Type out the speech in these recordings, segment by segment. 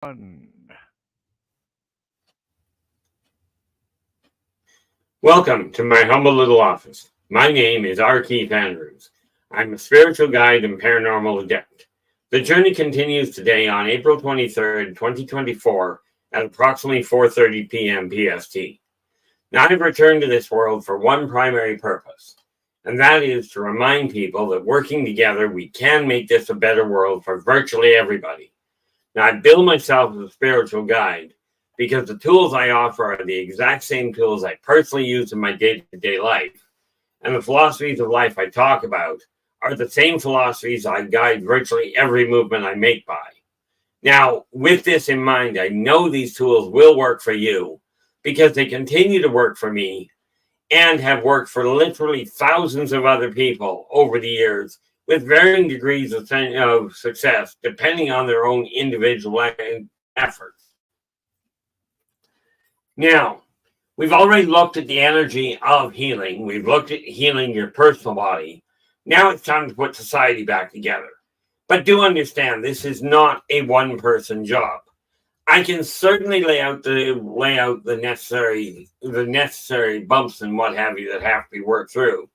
One. Welcome to my humble little office. My name is R. Keith Andrews. I'm a spiritual guide and paranormal adept. The journey continues today on April 23rd, 2024 at approximately 4:30 p.m. PST. Now I've returned to this world for one primary purpose, and that is to remind people that working together we can make this a better world for virtually everybody. Now I bill myself as a spiritual guide because the tools I offer are the exact same tools I personally use in my day-to-day life. And the philosophies of life I talk about are the same philosophies I guide virtually every movement I make by. Now, with this in mind, I know these tools will work for you because they continue to work for me and have worked for literally thousands of other people over the years with varying degrees of success, depending on their own individual efforts. Now, we've already looked at the energy of healing. We've looked at healing your personal body. Now it's time to put society back together. But do understand, this is not a one-person job. I can certainly lay out the necessary bumps and what have you that have to be worked through.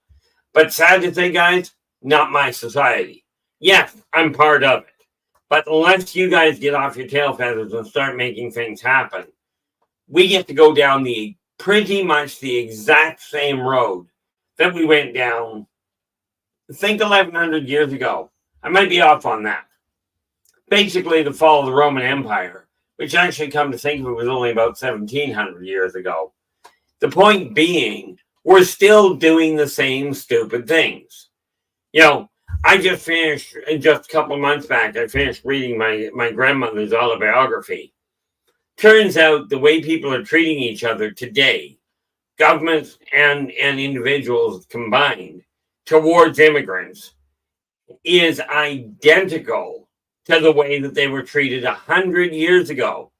But sad to say, guys, not my society. Yes, I'm part of it. But unless you guys get off your tail feathers and start making things happen, we get to go down pretty much the exact same road that we went down, think 1100 years ago. I might be off on that. Basically, the fall of the Roman Empire, which actually, come to think of it, was only about 1700 years ago. The point being, we're still doing the same stupid things. I just finished, just a couple of months back, I finished reading my grandmother's autobiography. Turns out the way people are treating each other today, governments and individuals combined, towards immigrants, is identical to the way that they were treated 100 years ago.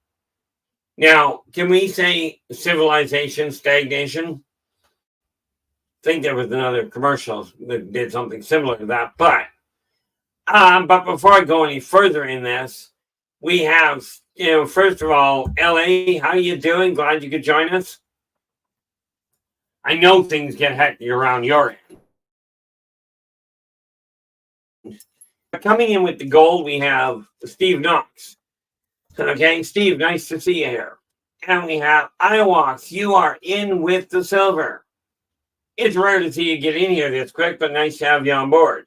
Now, can we say civilization stagnation? I think there was another commercial that did something similar to that. But before I go any further in this, we have, first of all, LA, how you doing? Glad you could join us. I know things get hectic around your end. Coming in with the gold, we have Steve Knox. Okay, Steve, nice to see you here. And we have Iowax, you are in with the silver. It's rare to see you get in here this quick, but nice to have you on board.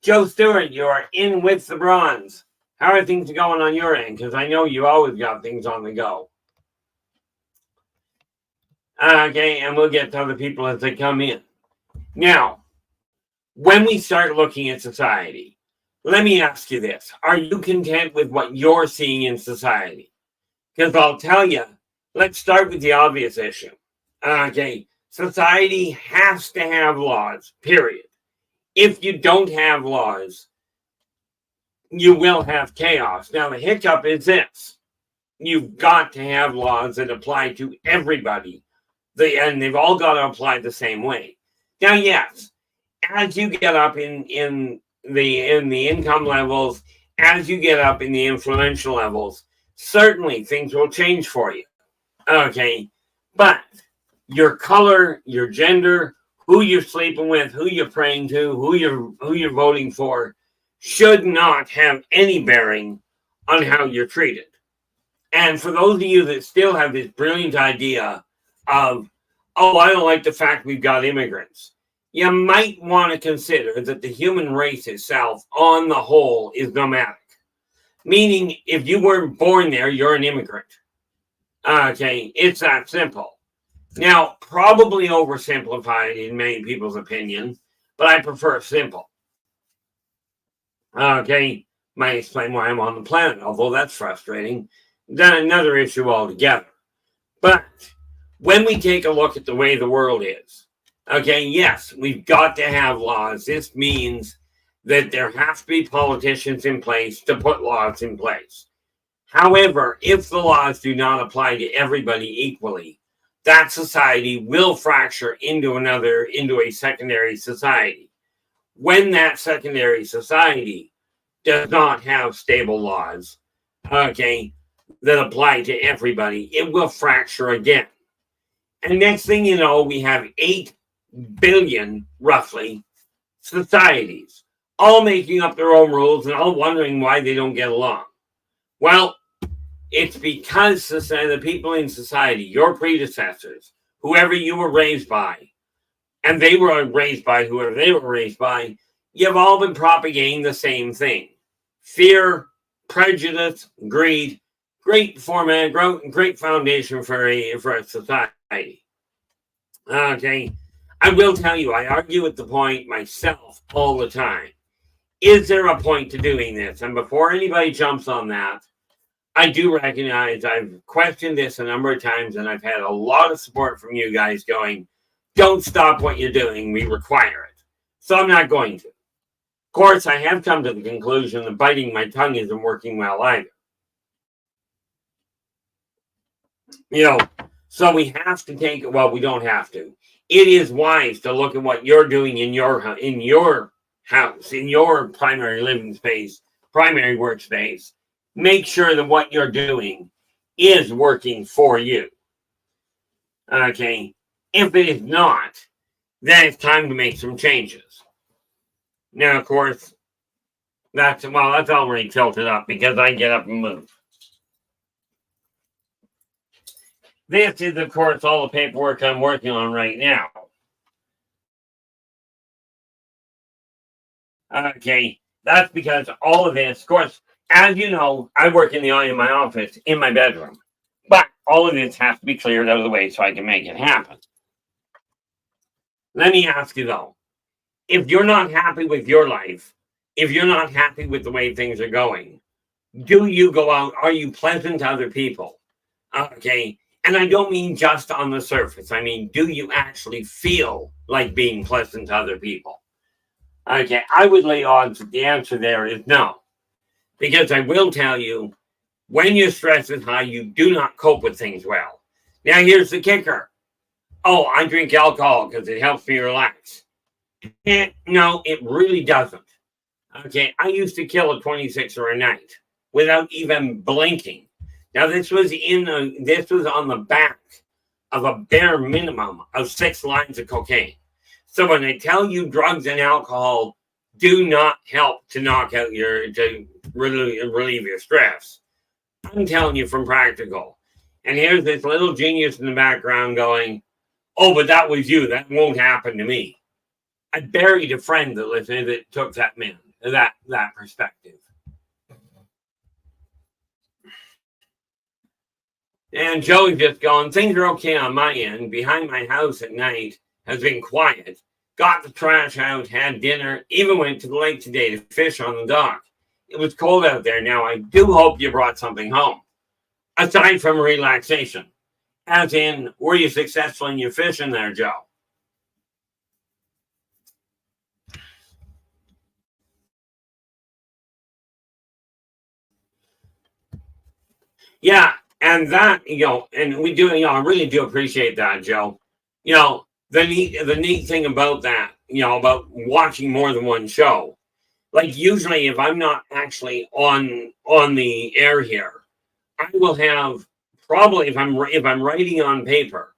Joe Stewart, you are in with the bronze. How are things going on your end? Because I know you always got things on the go. Okay, and we'll get to other people as they come in. Now, when we start looking at society, let me ask you this. Are you content with what you're seeing in society? Because I'll tell you, let's start with the obvious issue. Okay, society has to have laws, period. If you don't have laws, you will have chaos. Now, the hiccup is this. You've got to have laws that apply to everybody. And they've all got to apply the same way. Now, yes, as you get up in the income levels, as you get up in the influential levels, certainly things will change for you. Okay, but your color, your gender, who you're sleeping with, who you're praying to, who you're voting for, should not have any bearing on how you're treated. And for those of you that still have this brilliant idea of, I don't like the fact we've got immigrants, you might want to consider that the human race itself, on the whole, is nomadic. Meaning, if you weren't born there, you're an immigrant. Okay, it's that simple. Now, probably oversimplified in many people's opinion, but I prefer simple. Okay, might explain why I'm on the planet, although that's frustrating. Then another issue altogether. But when we take a look at the way the world is, okay, yes, we've got to have laws. This means that there have to be politicians in place to put laws in place. However, if the laws do not apply to everybody equally, that society will fracture into a secondary society. When that secondary society does not have stable laws, okay, that apply to everybody, it will fracture again. And next thing you know, we have 8 billion, roughly, societies, all making up their own rules and all wondering why they don't get along. Well, it's because the people in society, your predecessors, whoever you were raised by, and they were raised by whoever they were raised by, you've all been propagating the same thing. Fear, prejudice, greed, great format, great foundation for a society. Okay, I will tell you, I argue with the point myself all the time. Is there a point to doing this? And before anybody jumps on that, I do recognize I've questioned this a number of times, and I've had a lot of support from you guys going, don't stop what you're doing, we require it. So I'm not going to. Of course, I have come to the conclusion that biting my tongue isn't working well either. So we have to take, well, we don't have to. It is wise to look at what you're doing in your house, in your primary living space, primary workspace. Make sure that what you're doing is working for you. Okay. If it is not, then it's time to make some changes. Now, of course, that's already tilted up because I get up and move. This is, of course, all the paperwork I'm working on right now. Okay, that's because all of this, of course, as you know, I work in my office, in my bedroom. But all of this has to be cleared out of the way so I can make it happen. Let me ask you, though, if you're not happy with your life, if you're not happy with the way things are going, do you go out? Are you pleasant to other people? Okay, and I don't mean just on the surface. I mean, do you actually feel like being pleasant to other people? Okay, I would lay odds that the answer there is no. Because I will tell you, when your stress is high, you do not cope with things well. Now, here's the kicker. Oh, I drink alcohol because it helps me relax. No, it really doesn't. Okay, I used to kill a 26er a night without even blinking. Now, this was on the back of a bare minimum of 6 lines of cocaine. So when I tell you drugs and alcohol do not help to to relieve your stress, I'm telling you from practical. And here's this little genius in the background going, oh, but that was you. That won't happen to me. I buried a friend that took that perspective. And Joey's just going, things are okay on my end. Behind my house at night has been quiet. Got the trash out, had dinner, even went to the lake today to fish on the dock. It was cold out there. Now, I do hope you brought something home. Aside from relaxation. As in, were you successful in your fishing there, Joe? Yeah, and that, and we do, I really do appreciate that, Joe. The neat thing about that, about watching more than one show, like usually if I'm not actually on the air here, I will have probably if I'm writing on paper,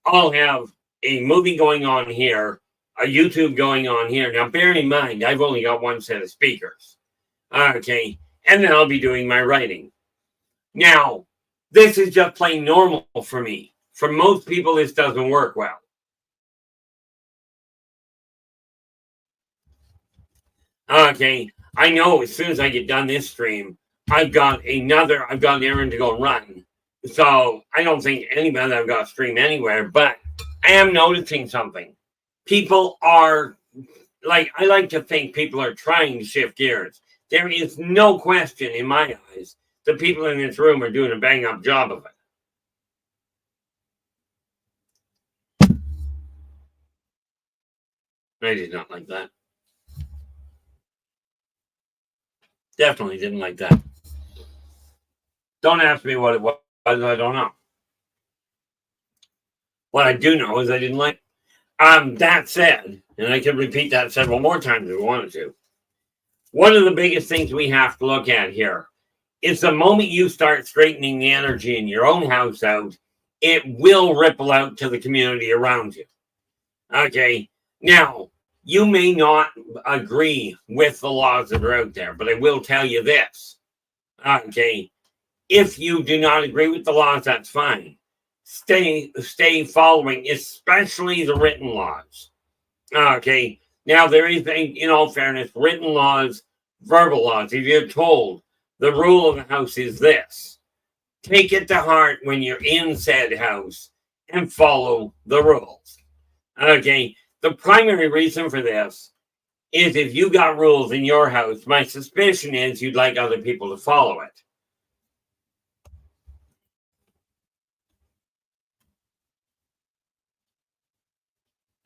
I'll have a movie going on here, a YouTube going on here. Now, bear in mind, I've only got one set of speakers. Okay, and then I'll be doing my writing. Now, this is just plain normal for me. For most people, this doesn't work well. Okay, I know as soon as I get done this stream, I've got an errand to go run. So I don't think anybody I've got to stream anywhere, but I am noticing something. People are, I like to think people are trying to shift gears. There is no question in my eyes the people in this room are doing a bang-up job of it. I did not like that. Definitely didn't like that. Don't ask me what it was. I don't know. What I do know is I didn't like it. That said, and I can repeat that several more times if we wanted to, one of the biggest things we have to look at here is the moment you start straightening the energy in your own house out, it will ripple out to the community around you. Okay. Now, you may not agree with the laws that are out there, but I will tell you this. Okay. If you do not agree with the laws, that's fine. Stay following, especially the written laws. Okay. Now, there is, in all fairness, written laws, verbal laws. If you're told the rule of the house is this, take it to heart when you're in said house and follow the rules. Okay. The primary reason for this is if you got rules in your house, my suspicion is you'd like other people to follow it.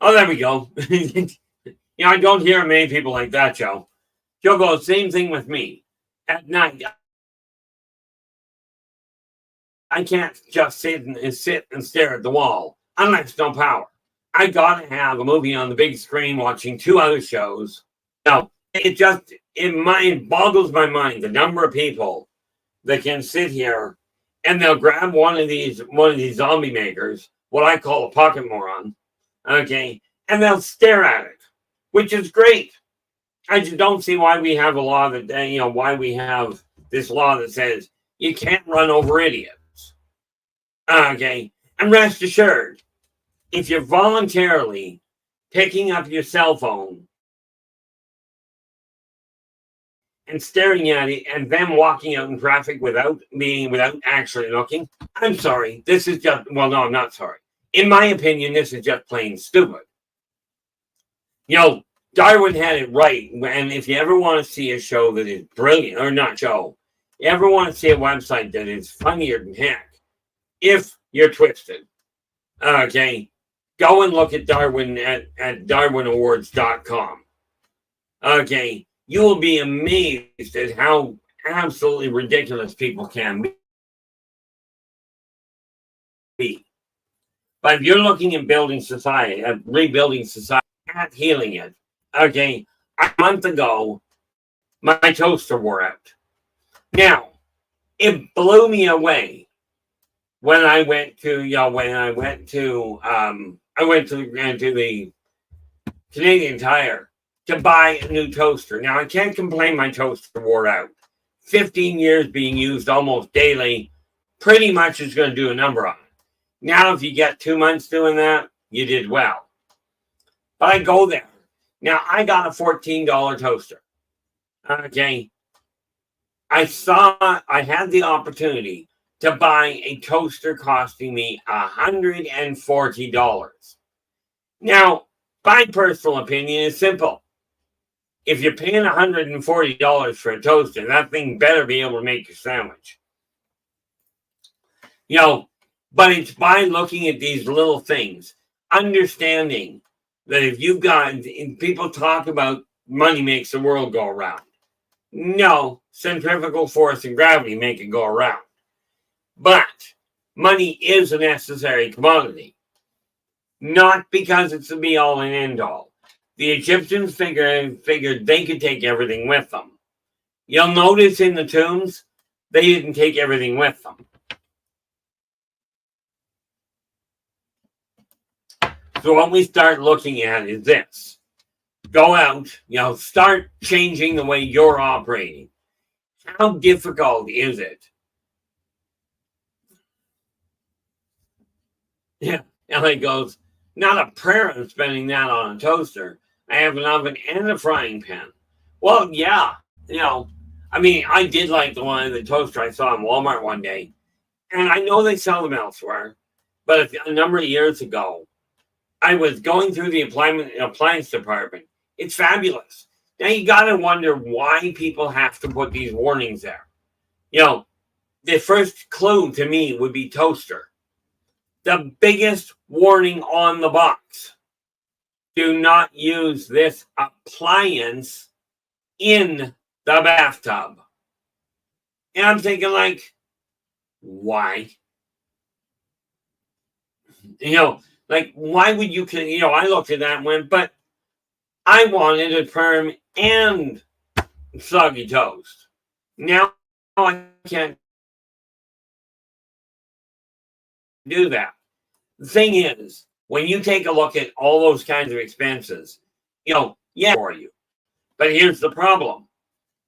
Oh, there we go. I don't hear many people like that, Joe. Joe goes, same thing with me. At night, I can't just sit and stare at the wall unless no power. I gotta have a movie on the big screen watching 2 other shows. Now, it boggles my mind the number of people that can sit here and they'll grab one of these zombie makers, what I call a pocket moron, okay, and they'll stare at it, which is great. I just don't see why we have a law that, why we have this law that says you can't run over idiots. Okay, and rest assured, if you're voluntarily picking up your cell phone and staring at it and then walking out in traffic without actually looking, I'm sorry. This is just, well, no, I'm not sorry. In my opinion, this is just plain stupid. Darwin had it right. And if you ever want to see a show that is brilliant, or not show, you ever want to see a website that is funnier than heck, if you're twisted, okay, go and look at Darwin at darwinawards.com. Okay, you will be amazed at how absolutely ridiculous people can be. But if you're looking at building society, at rebuilding society, at healing it, okay, a month ago, my toaster wore out. Now, it blew me away when I went to the Canadian Tire to buy a new toaster. Now, I can't complain my toaster wore out. 15 years being used almost daily pretty much is going to do a number on it. Now, if you get 2 months doing that, you did well. But I go there. Now, I got a $14 toaster. Okay. I had the opportunity to buy a toaster costing me $140. Now, my personal opinion is simple. If you're paying $140 for a toaster, that thing better be able to make your sandwich. But it's by looking at these little things, understanding that if you've got, people talk about money makes the world go around. No, centrifugal force and gravity make it go around. But money is a necessary commodity. Not because it's the be-all and end-all. The Egyptians figured they could take everything with them. You'll notice in the tombs, they didn't take everything with them. So what we start looking at is this. Go out, start changing the way you're operating. How difficult is it? Yeah, Ellie goes, not a prayer of spending that on a toaster. I have an oven and a frying pan. Well, yeah, I did like the toaster I saw in Walmart one day. And I know they sell them elsewhere. But a number of years ago, I was going through the appliance department. It's fabulous. Now you got to wonder why people have to put these warnings there. The first clue to me would be toaster. The biggest warning on the box. Do not use this appliance in the bathtub. And I'm thinking why? Why would you, I looked at that and went, but I wanted a perm and soggy toast. Now I can't do that. The thing is, when you take a look at all those kinds of expenses, yeah, for you. But here's the problem.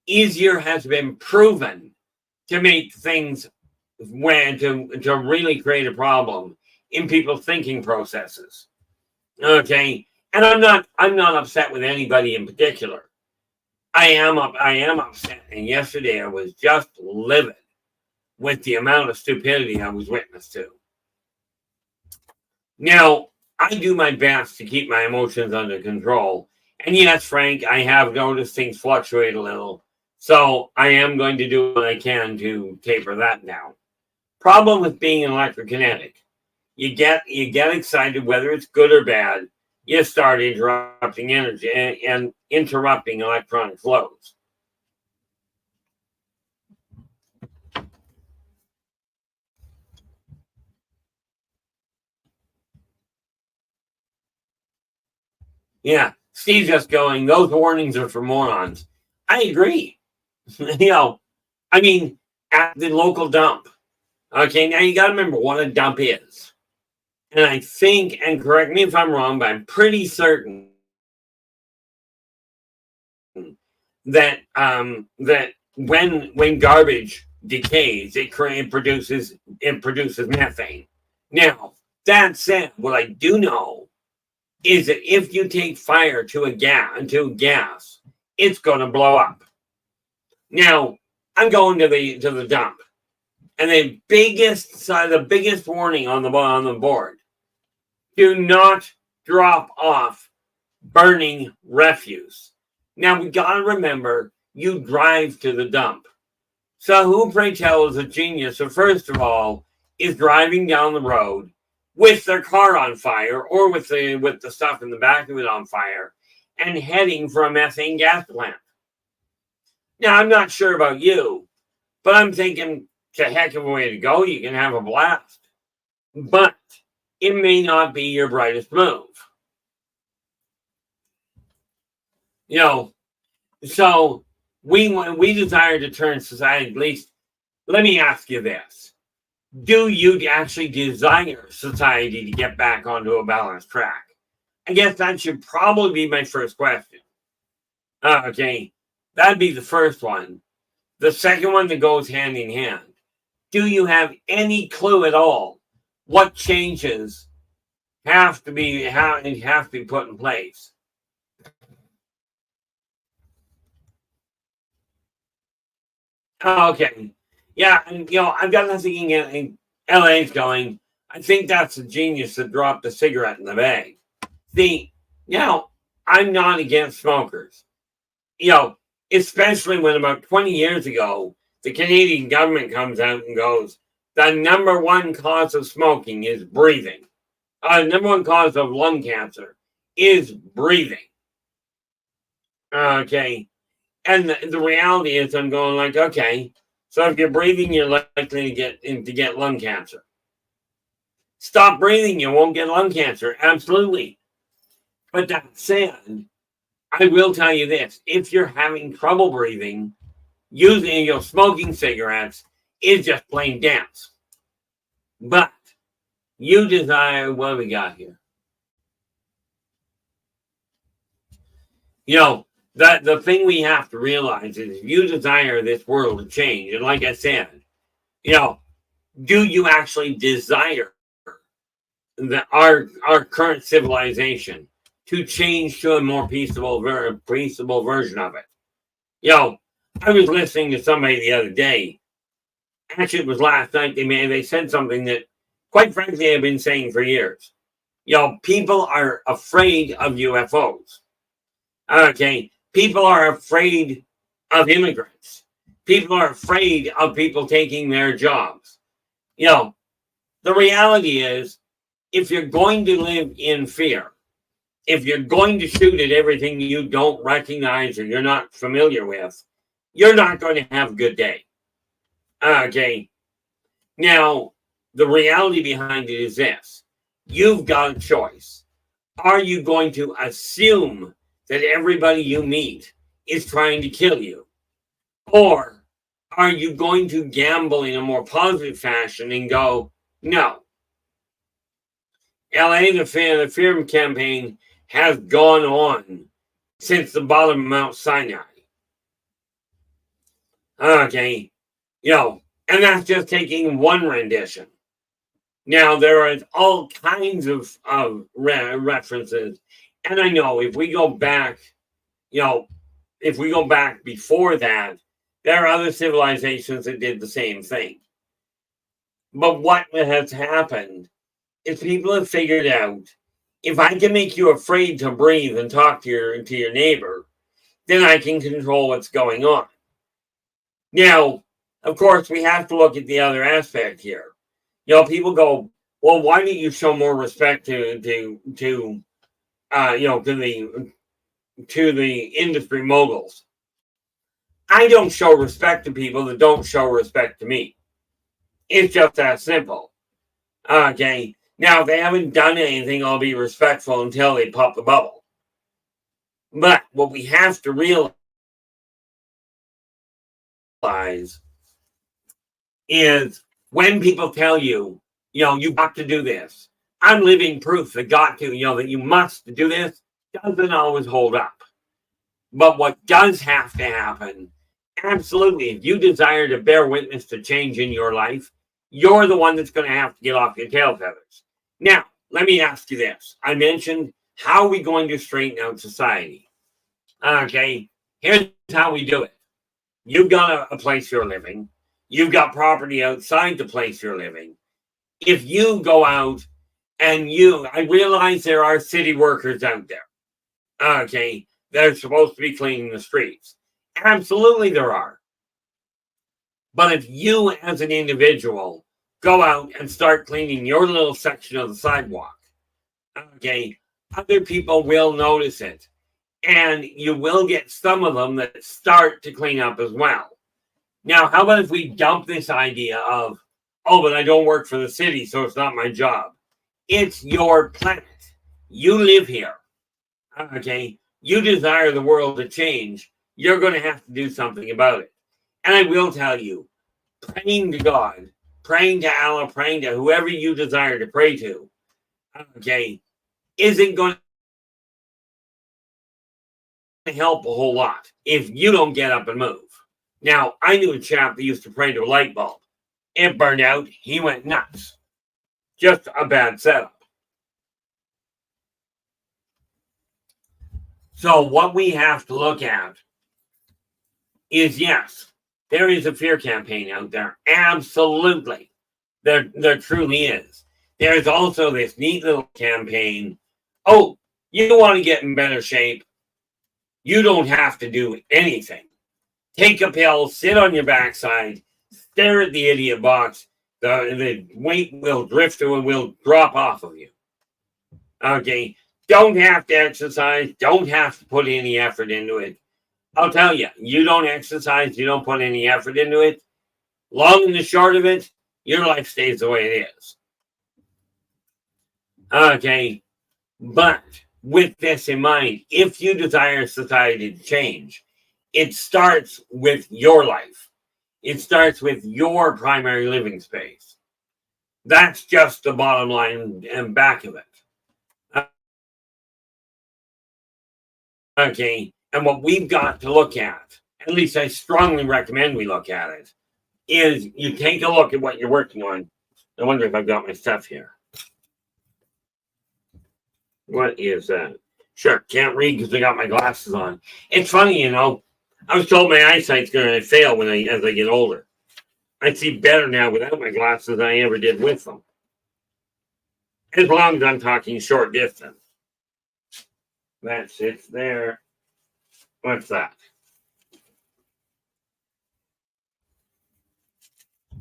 Easier has been proven to make things to really create a problem in people's thinking processes. Okay. And I'm not upset with anybody in particular. I am upset. And yesterday I was just livid with the amount of stupidity I was witness to. Now, I do my best to keep my emotions under control. And yes, Frank, I have noticed things fluctuate a little. So I am going to do what I can to taper that down. Problem with being an electrokinetic. You get excited, whether it's good or bad, you start interrupting energy and interrupting electronic flows. Yeah, Steve's just going, those warnings are for morons. I agree. I mean, at the local dump. Okay, now you got to remember what a dump is. And I think, and correct me if I'm wrong, but I'm pretty certain that that when garbage decays, it produces methane. Now, that said, what I do know is that if you take fire to gas, it's going to blow up. Now, I'm going to the dump, and the biggest warning on the board: do not drop off burning refuse. Now, we got to remember, you drive to the dump. So who, pray tell, is a genius? So first of all, is driving down the road with their car on fire, or with the stuff in the back of it on fire, and heading for a methane gas plant. Now, I'm not sure about you, but I'm thinking it's a heck of a way to go. You can have a blast. But it may not be your brightest move. So we desire to turn society, at least, let me ask you this. Do you actually desire society to get back onto a balanced track? I guess that should probably be my first question. Okay, that'd be the first one. The second one that goes hand in hand. Do you have any clue at all what changes have to be put in place? Okay. Yeah, and I've got nothing in LA's going. I think that's a genius that dropped the cigarette in the bag. See, I'm not against smokers. Especially when about 20 years ago, the Canadian government comes out and goes, the number one cause of smoking is breathing. Number one cause of lung cancer is breathing. Okay. And the reality is, I'm going like, okay, so if you're breathing, you're likely to get lung cancer. Stop breathing, you won't get lung cancer. Absolutely. But that said, I will tell you this: if you're having trouble breathing, using smoking cigarettes is just plain dance. But you desire, what do we got here? The thing we have to realize is, if you desire this world to change, and like I said, do you actually desire our current civilization to change to a more peaceable version of it? I was listening to somebody the other day. Actually, it was last night. They said something that, quite frankly, I've been saying for years. People are afraid of UFOs. Okay, people are afraid of immigrants. People are afraid of people taking their jobs. The reality is, if you're going to live in fear, if you're going to shoot at everything you don't recognize or you're not familiar with, you're not going to have a good day. Okay. Now, the reality behind it is this: you've got a choice. Are you going to assume that everybody you meet is trying to kill you? Or are you going to gamble in a more positive fashion and go, no? LA, the fear campaign has gone on since the bottom of Mount Sinai. Okay, and that's just taking one rendition. Now, there are all kinds of references. And I know if we go back, before that, there are other civilizations that did the same thing. But what has happened is people have figured out, if I can make you afraid to breathe and talk to your neighbor, then I can control what's going on. Now, of course, we have to look at the other aspect here. People go, well, why don't you show more respect to the industry moguls? I don't show respect to people that don't show respect to me. It's just that simple. Okay. Now, if they haven't done anything, I'll be respectful until they pop the bubble. But what we have to realize is when people tell you, you got to do this, I'm living proof that that you must do this, doesn't always hold up. But what does have to happen, absolutely, if you desire to bear witness to change in your life, you're the one that's going to have to get off your tail feathers. Now, let me ask you this. I mentioned, how are we going to straighten out society? Okay, here's how we do it. You've got a place you're living. You've got property outside the place you're living. If you go out and I realize there are city workers out there. Okay, they're supposed to be cleaning the streets. Absolutely there are. But if you as an individual go out and start cleaning your little section of the sidewalk, okay, other people will notice it. And you will get some of them that start to clean up as well. Now, how about if we dump this idea of, oh, but I don't work for the city, so it's not my job. It's your planet. You live here. Okay? You desire the world to change. You're going to have to do something about it. And I will tell you, praying to God, praying to Allah, praying to whoever you desire to pray to, okay, isn't going to help a whole lot if you don't get up and move. Now, I knew a chap that used to pray to a light bulb. It burned out. He went nuts. Just a bad setup. So what we have to look at is, yes, there is a fear campaign out there. Absolutely. There truly is. There's also this neat little campaign. Oh, you want to get in better shape? You don't have to do anything. Take a pill, sit on your backside, stare at the idiot box. The weight will drift and will drop off of you. Okay. Don't have to exercise. Don't have to put any effort into it. I'll tell you, you don't exercise, you don't put any effort into it. Long and the short of it, your life stays the way it is. Okay. But with this in mind, if you desire society to change, it starts with your life. It starts with your primary living space. That's just the bottom line and back of it. Okay, and what we've got to look at least I strongly recommend we look at it, is you take a look at what you're working on. I wonder if I've got my stuff here. What is that? Sure, can't read because I got my glasses on. It's funny, I was told my eyesight's going to fail as I get older. I see better now without my glasses than I ever did with them. As long as I'm talking short distance. That's it there. What's that?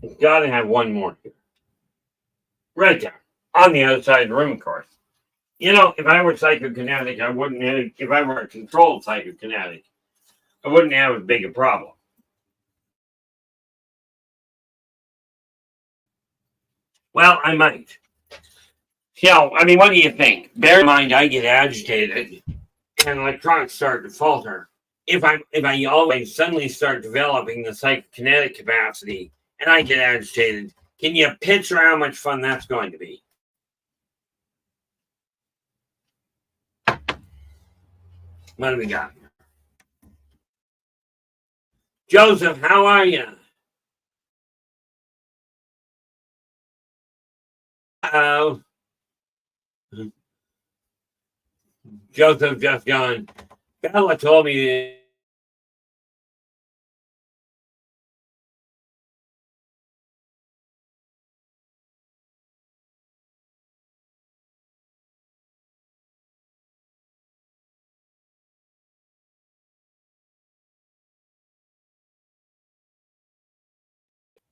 It's got to have one more here. Right there. On the other side of the room, of course. If I were psychokinetic, I wouldn't have, if I were a controlled psychokinetic, I wouldn't have as big a problem. Well, I might. What do you think? Bear in mind, I get agitated and electronics start to falter. if I always suddenly start developing the psychokinetic capacity and I get agitated, can you picture how much fun that's going to be? What do we got? Joseph, how are you? Oh, Joseph just gone. Bella told me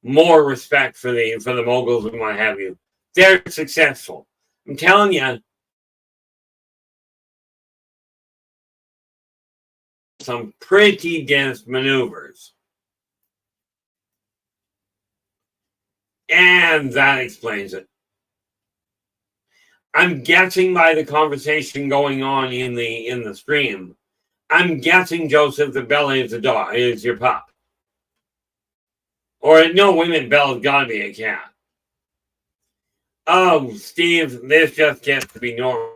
more respect for the moguls and what have you. They're successful. I'm telling you, some pretty dense maneuvers. And that explains it. I'm guessing by the conversation going on in the stream, I'm guessing, Joseph, that Bella is a dog, is your pup. Or no, women, Bella's gotta be a cat. Oh, Steve, this just gets to be normal.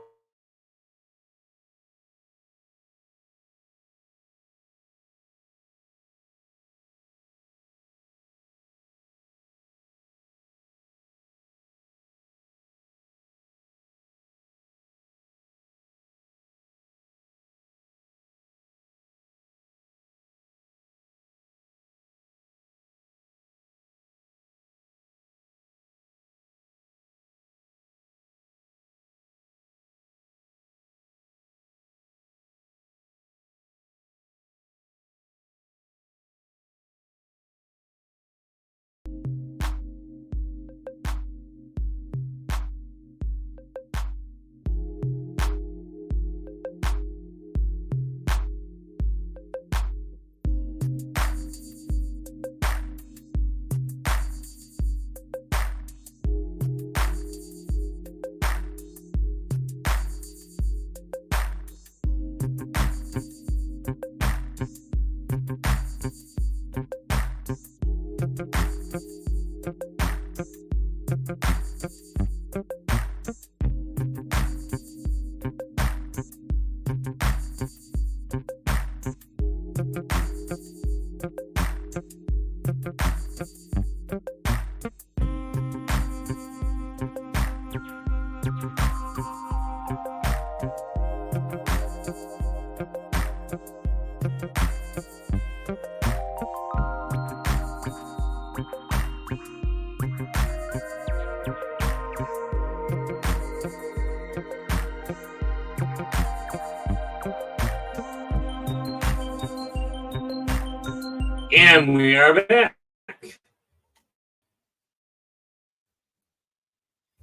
And we are back.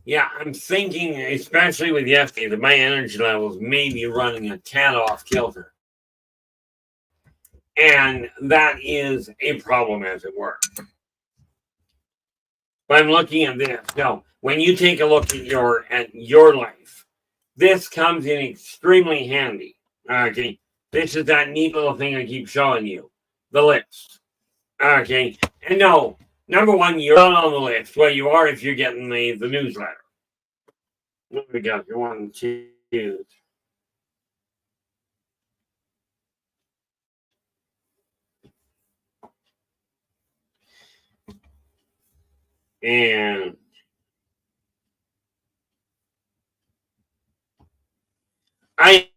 Yeah, I'm thinking, especially with yesterday, that my energy levels may be running a tad off kilter. And that is a problem, as it were. But I'm looking at this. So when you take a look at your life, this comes in extremely handy. Okay. This is that neat little thing I keep showing you. The list. Okay. And no, number one, you're not on the list. Well, you are if you're getting the newsletter. What do we got? You want to choose. And I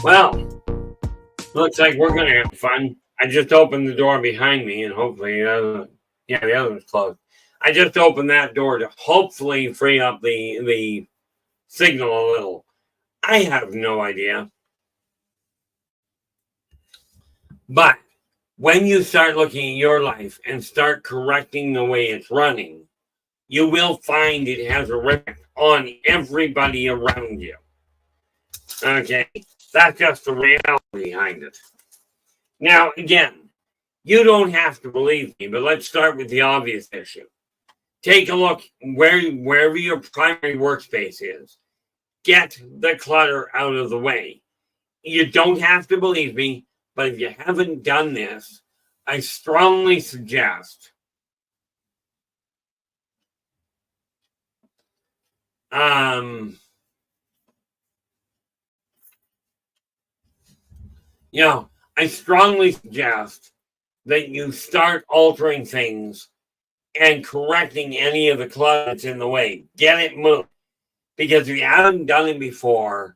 Well, looks like we're going to have fun. I just opened the door behind me, and hopefully, the other one's closed. I just opened that door to hopefully free up the signal a little. I have no idea. But when you start looking at your life and start correcting the way it's running, you will find it has a effect on everybody around you. Okay? That's just the reality behind it. Now, again, you don't have to believe me, but let's start with the obvious issue. Take a look wherever your primary workspace is. Get the clutter out of the way. You don't have to believe me, but if you haven't done this, I strongly suggest I strongly suggest that you start altering things and correcting any of the clutter that's in the way. Get it moved. Because if you haven't done it before,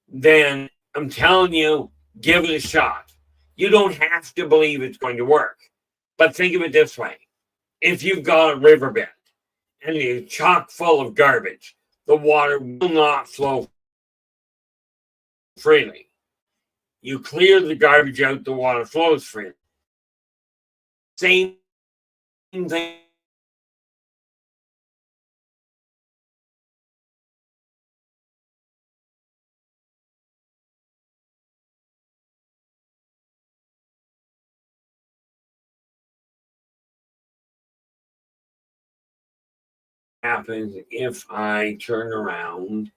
then I'm telling you, give it a shot. You don't have to believe it's going to work. But think of it this way. If you've got a riverbed and it's chock full of garbage, the water will not flow freely. You clear the garbage out, the water flows freely. Same thing. Happens if I turn around.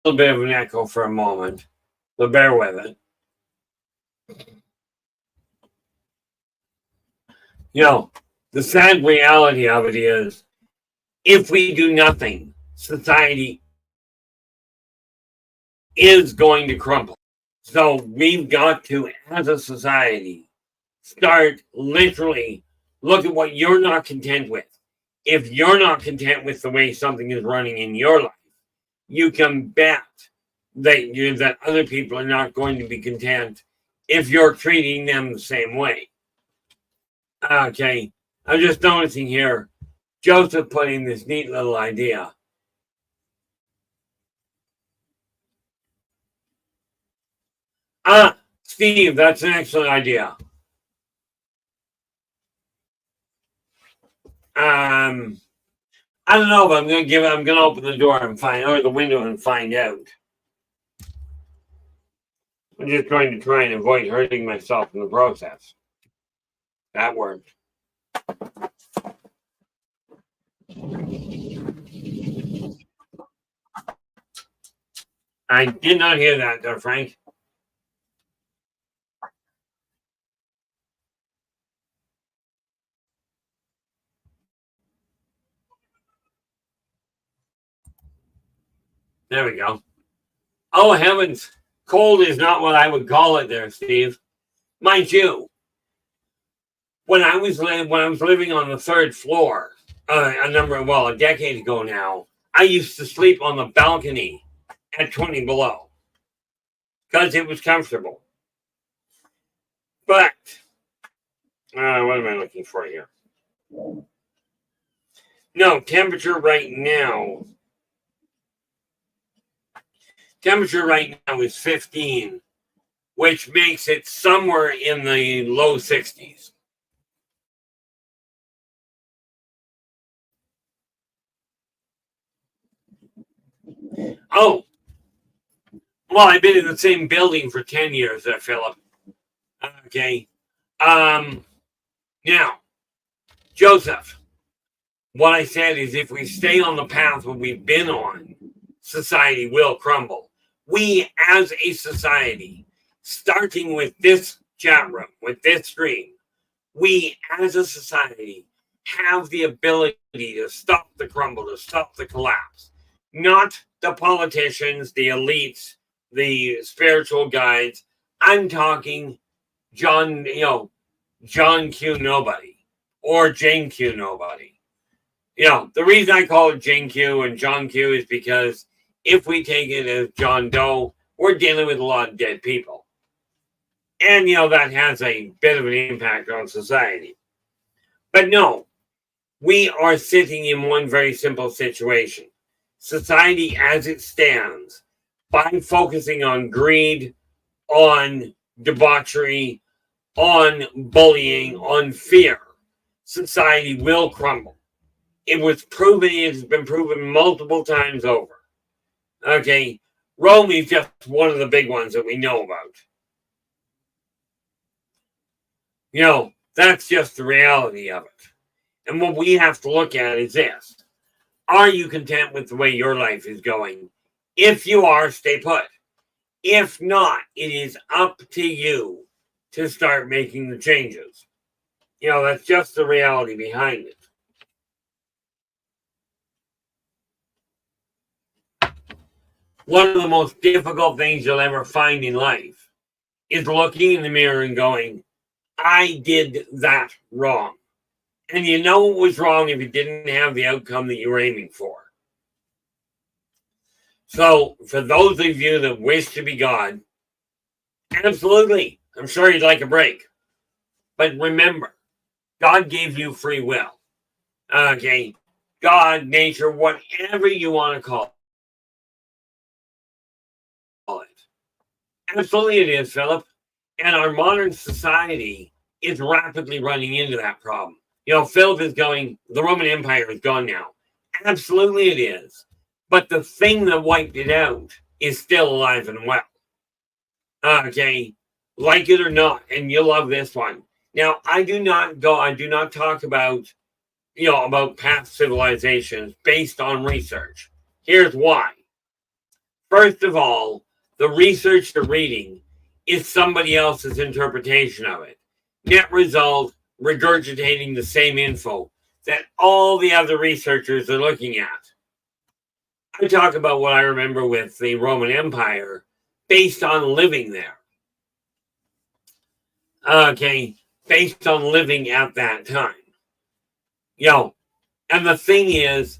A little bit of an echo for a moment, so bear with it. The sad reality of it is, if we do nothing, society is going to crumble. So we've got to, as a society, start literally look at what you're not content with. If you're not content with the way something is running in your life, you can bet that other people are not going to be content if you're treating them the same way. Okay, I'm just noticing here, Joseph put in this neat little idea. Steve, that's an excellent idea. I don't know, but I'm gonna open the door and or the window and find out. I'm just going to try and avoid hurting myself in the process. That worked. I did not hear that there, Frank. There we go. Oh, heavens. Cold is not what I would call it there, Steve. Mind you, when I was living on the third floor, a decade ago now, I used to sleep on the balcony at 20 below because it was comfortable. But, what am I looking for here? No, temperature right now is 15, which makes it somewhere in the low 60s. Oh, well, I've been in the same building for 10 years there, Philip. Okay. Now, Joseph, what I said is if we stay on the path that we've been on, society will crumble. We, as a society, starting with this chat room, with this stream, we, as a society, have the ability to stop the crumble, to stop the collapse. Not the politicians, the elites, the spiritual guides. I'm talking John Q. Nobody or Jane Q. Nobody. The reason I call it Jane Q and John Q is because if we take it as John Doe, we're dealing with a lot of dead people. And, that has a bit of an impact on society. But no, we are sitting in one very simple situation. Society as it stands, by focusing on greed, on debauchery, on bullying, on fear, society will crumble. It has been proven multiple times over. Okay, Rome is just one of the big ones that we know about. That's just the reality of it. And what we have to look at is this. Are you content with the way your life is going? If you are, stay put. If not, it is up to you to start making the changes. That's just the reality behind it. One of the most difficult things you'll ever find in life is looking in the mirror and going, I did that wrong. And you know it was wrong if you didn't have the outcome that you were aiming for. So, for those of you that wish to be God, absolutely, I'm sure you'd like a break. But remember, God gave you free will. Okay? God, nature, whatever you want to call it. Absolutely it is, Philip. And our modern society is rapidly running into that problem. Philip is going, the Roman Empire is gone now. Absolutely it is. But the thing that wiped it out is still alive and well. Okay, like it or not, and you'll love this one. Now, I do not talk about, about past civilizations based on research. Here's why. First of all, the research they're reading is somebody else's interpretation of it. Net result, regurgitating the same info that all the other researchers are looking at. I talk about what I remember with the Roman Empire based on living there. Okay, based on living at that time. And the thing is,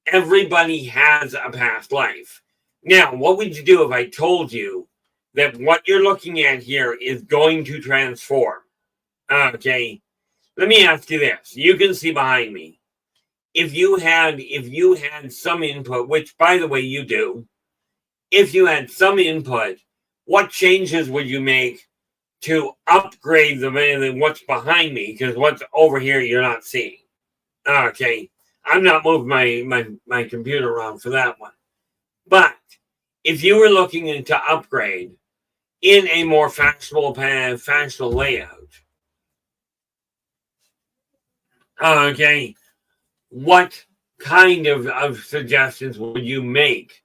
everybody has a past life. Now, what would you do if I told you that what you're looking at here is going to transform? Okay, let me ask you this. You can see behind me. If you had some input, which by the way you do, if you had some input, what changes would you make to upgrade what's behind me? Because what's over here you're not seeing. Okay, I'm not moving my computer around for that one. But if you were looking to upgrade in a more fashionable layout, okay, what kind of suggestions would you make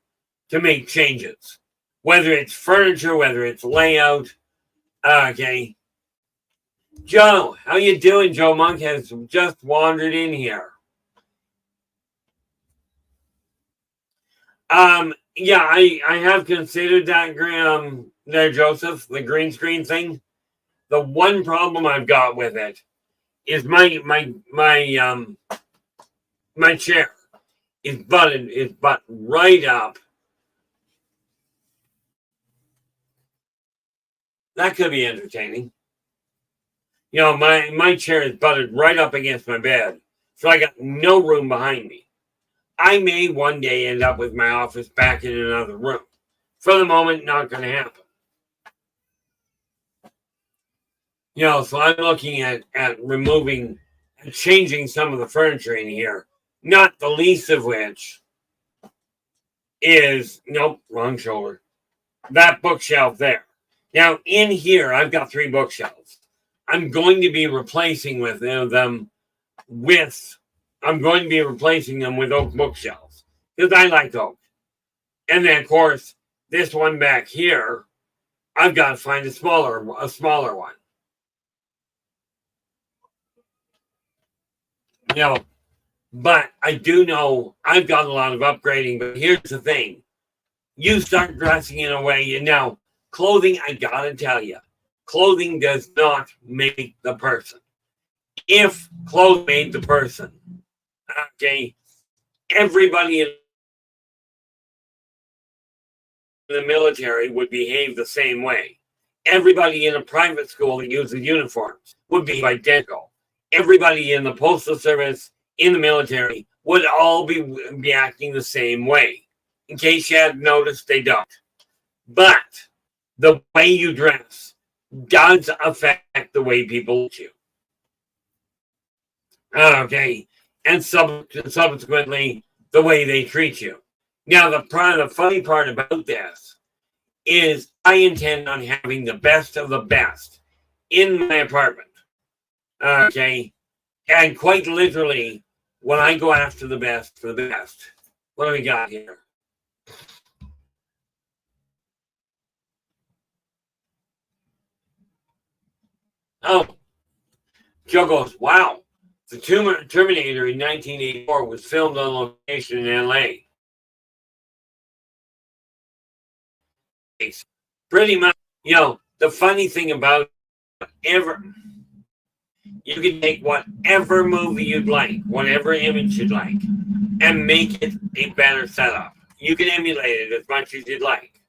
to make changes? Whether it's furniture, whether it's layout. Okay. Joe, how you doing? Joe Monk has just wandered in here. Yeah, I have considered that, there, Joseph, the green screen thing. The one problem I've got with it is my chair is butted right up. That could be entertaining. My chair is butted right up against my bed, so I got no room behind me. I may one day end up with my office back in another room. For the moment, not going to happen. So I'm looking at removing and changing some of the furniture in here, not the least of which is, nope, wrong shoulder, that bookshelf there. Now, in here, I've got 3 bookshelves. I'm going to be replacing them with oak bookshelves because I like oak. And then, of course, this one back here, I've got to find a smaller one. But I do know I've got a lot of upgrading. But here's the thing. You start dressing in a way, clothing, I gotta tell you, clothing does not make the person. If clothes made the person, okay, everybody in the military would behave the same way. Everybody in a private school that uses uniforms would be identical. Everybody in the postal service, in the military, would all be acting the same way. In case you hadn't noticed, they don't. But the way you dress does affect the way people look at you. Okay. And subsequently, the way they treat you. Now, the funny part about this is I intend on having the best of the best in my apartment. Okay. And quite literally, when I go after the best for the best, what do we got here? Oh, Joe goes, wow. The Terminator in 1984 was filmed on location in LA. Pretty much, the funny thing about you can take whatever movie you'd like, whatever image you'd like, and make it a better setup. You can emulate it as much as you'd like.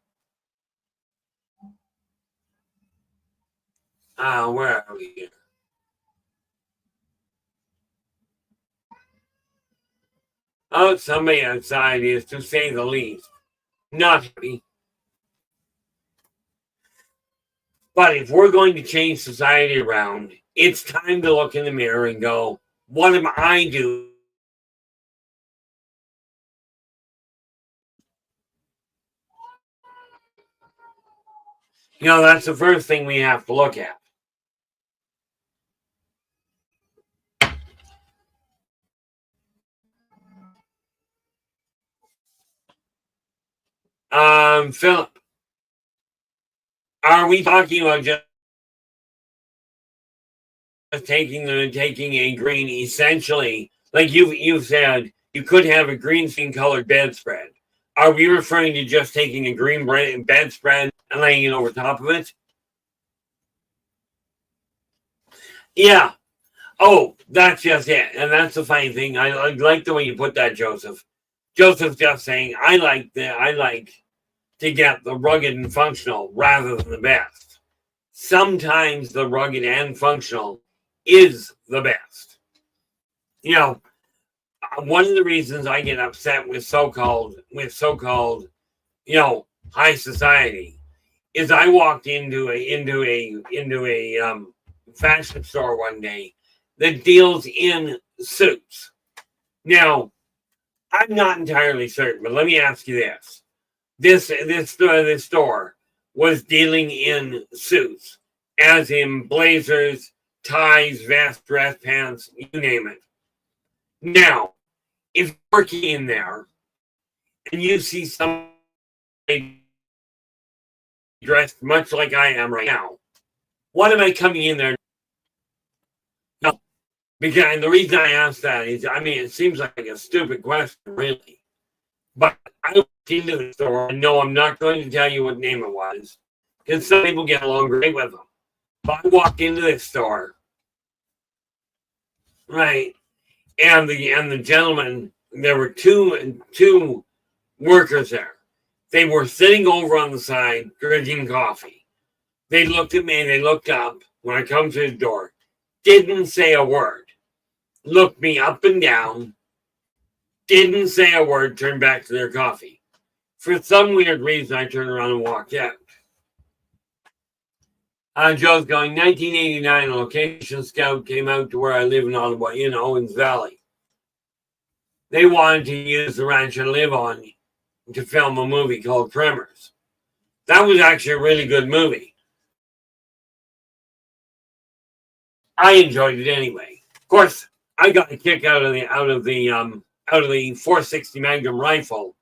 Where are we here? Oh, somebody outside is, to say the least, not happy. But if we're going to change society around, it's time to look in the mirror and go, what am I doing? That's the first thing we have to look at. Philip, are we talking about just taking a green, essentially, like you've said, you could have a green skin colored bedspread? Are we referring to just taking a green bedspread and laying it over top of it? Yeah. Oh, that's just it. And that's the funny thing. I like the way you put that, Joseph. Joseph's just saying, I like to get the rugged and functional rather than the best. Sometimes the rugged and functional is the best. One of the reasons I get upset with so-called, high society is I walked into a fashion store one day that deals in suits. Now, I'm not entirely certain, but let me ask you this. This store was dealing in suits, as in blazers, ties, vests, dress pants, you name it. Now, if you're working in there and you see somebody dressed much like I am right now, what am I coming in there? No, because and the reason I ask that is, it seems like a stupid question, really. But I walked into the store, and no, I'm not going to tell you what name it was, because some people get along great with them. But I walked into this store, right, and the gentleman, there were two workers there. They were sitting over on the side drinking coffee. They looked at me, and they looked up when I come to the door. Didn't say a word. Looked me up and down. Didn't say a word, turned back to their coffee. For some weird reason, I turned around and walked out. Joe's going, 1989, a location scout came out to where I live in Ottawa, in Owens Valley. They wanted to use the ranch I live on to film a movie called Tremors. That was actually a really good movie. I enjoyed it anyway. Of course, I got a kick out of the 460 Magnum rifle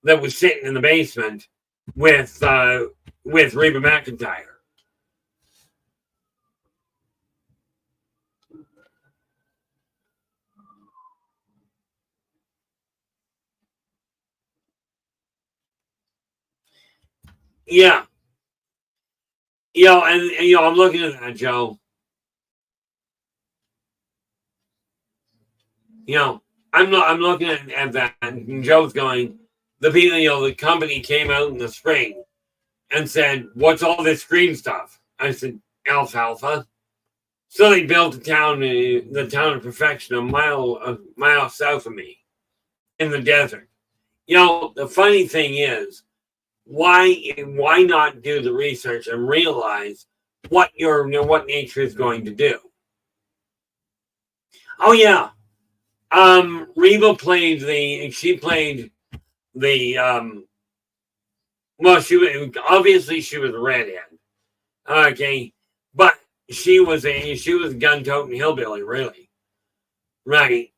that was sitting in the basement with Reba McEntire. Yeah. I'm looking at that, Joe. I'm looking at that, and Joe's going, the people, the company came out in the spring and said, "What's all this green stuff?" I said, "Alfalfa." So they built the town of Perfection, a mile south of me, in the desert. The funny thing is, why not do the research and realize what nature is going to do? Oh yeah, Reba played well, she was a redhead, okay, but she was a gun-toting hillbilly, really, right?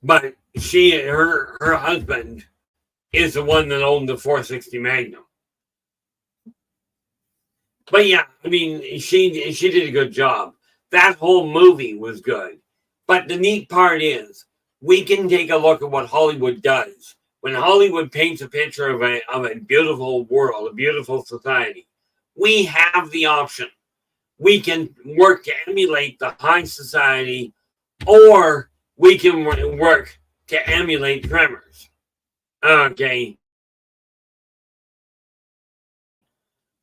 But her husband is the one that owned the 460 Magnum. But yeah, I mean, she did a good job. That whole movie was good. But the neat part is, we can take a look at what Hollywood does. When Hollywood paints a picture of a beautiful world, a beautiful society, we have the option. We can work to emulate the high society, or we can work to emulate Tremors. Okay.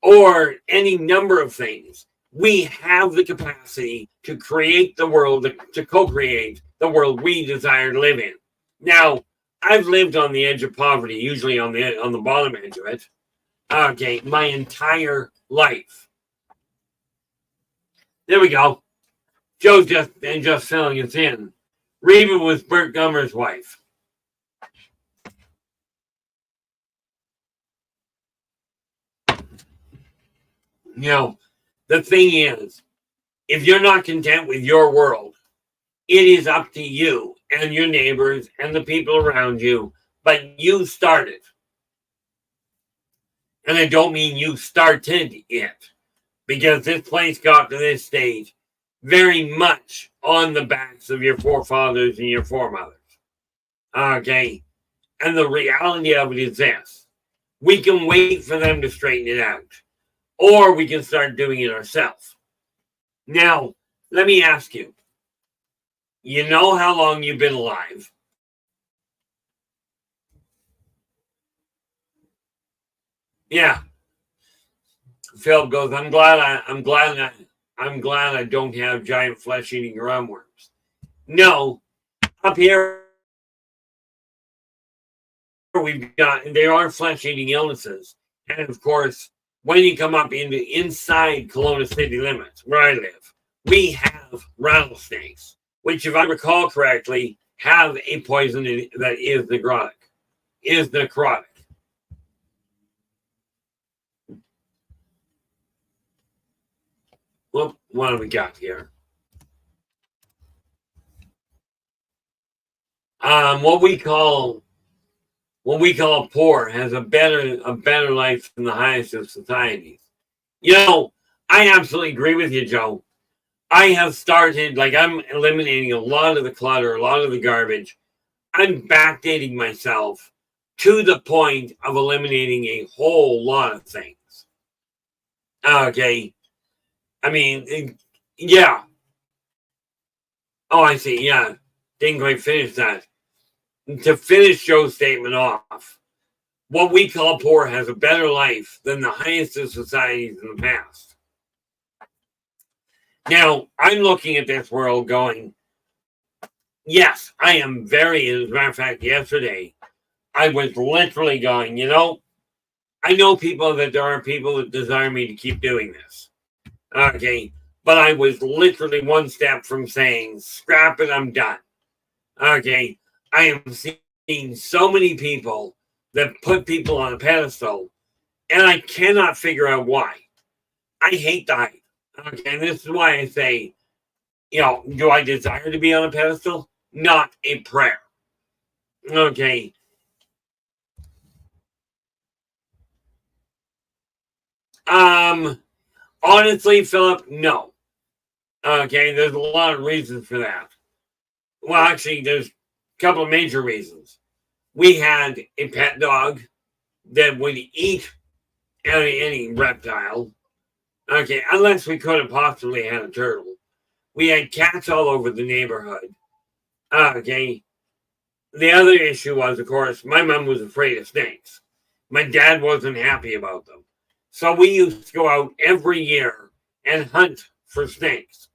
Or any number of things. We have the capacity to create the world, to co-create the world we desire to live in. Now, I've lived on the edge of poverty, usually on the bottom edge of it, okay, my entire life. There we go. Joe's just filling us in. Reba was Burt Gummer's wife. The thing is, if you're not content with your world, it is up to you and your neighbors and the people around you, but you started. And I don't mean you started it, because this place got to this stage very much on the backs of your forefathers and your foremothers. Okay? And the reality of it is this. We can wait for them to straighten it out, or we can start doing it ourselves. Now, let me ask you. You know how long you've been alive? Yeah. Phil goes, I'm glad I don't have giant flesh-eating roundworms. No, up here there are flesh-eating illnesses, and of course, when you come up inside Kelowna city limits, where I live, we have rattlesnakes, which, if I recall correctly, have a poison that is necrotic. Well, what do we got here? What we call poor has a better life than the highest of societies. I absolutely agree with you, Joe. I have started, I'm eliminating a lot of the clutter, a lot of the garbage. I'm backdating myself to the point of eliminating a whole lot of things. Okay. I mean, yeah. Oh, I see. Yeah. Didn't quite finish that. To finish Joe's statement off, what we call poor has a better life than the highest of societies in the past. Now, I'm looking at this world going, yes, I am as a matter of fact, yesterday, I was literally going, I know there are people that desire me to keep doing this. Okay. But I was literally one step from saying, scrap it, I'm done. Okay. I am seeing so many people that put people on a pedestal, and I cannot figure out why. I hate the hype. Okay. And this is why I say, do I desire to be on a pedestal? Not a prayer. Okay. Honestly, Philip, no. Okay, there's a lot of reasons for that. Well, actually, there's a couple of major reasons. We had a pet dog that would eat any reptile. Okay, unless we could have possibly had a turtle. We had cats all over the neighborhood. Okay. the other issue was, of course, my mom was afraid of snakes. My dad wasn't happy about them. So we used to go out every year and hunt for snakes.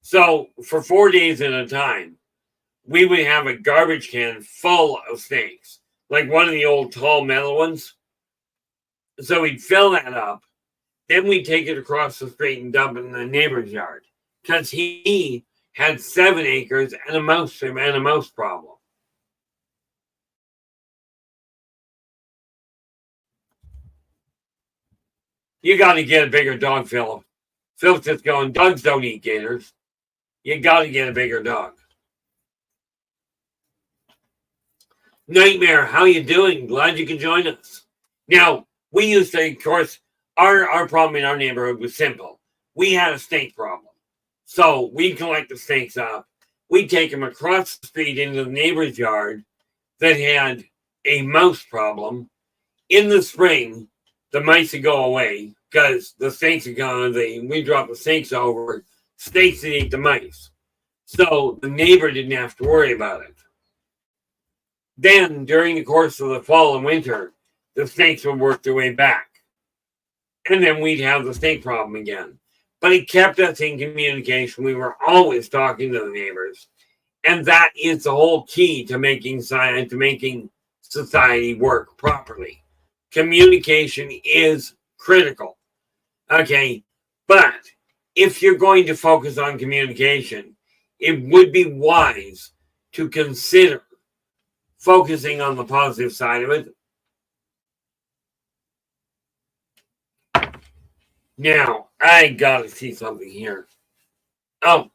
So for 4 days at a time, we would have a garbage can full of snakes, like one of the old tall metal ones. So we'd fill that up. Then we'd take it across the street and dump it in the neighbor's yard because he had 7 acres and a mouse problem. You got to get a bigger dog, Philip. Philip's just going, dogs don't eat gators. You got to get a bigger dog. Nightmare, how you doing? Glad you could join us. Now, we used to, of course, our problem in our neighborhood was simple. We had a snake problem. So we'd collect the snakes up. We'd take them across the street into the neighbor's yard that had a mouse problem. In the spring, the mice would go away because the snakes are gone. We drop the snakes over, snakes would eat the mice. So the neighbor didn't have to worry about it. Then, during the course of the fall and winter, the snakes would work their way back. And then we'd have the snake problem again. But it kept us in communication. We were always talking to the neighbors. And that is the whole key to making society work properly. Communication is critical. Okay, but if you're going to focus on communication, it would be wise to consider focusing on the positive side of it. Now, I gotta see something here. Oh.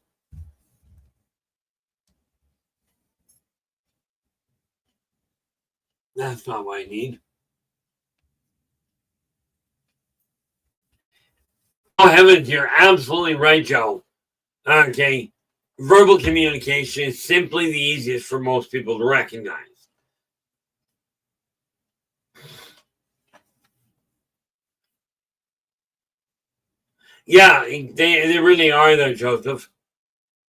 That's not what I need. Oh, heavens, you're absolutely right, Joe. Okay. Verbal communication is simply the easiest for most people to recognize. Yeah, they really are, though, Joseph.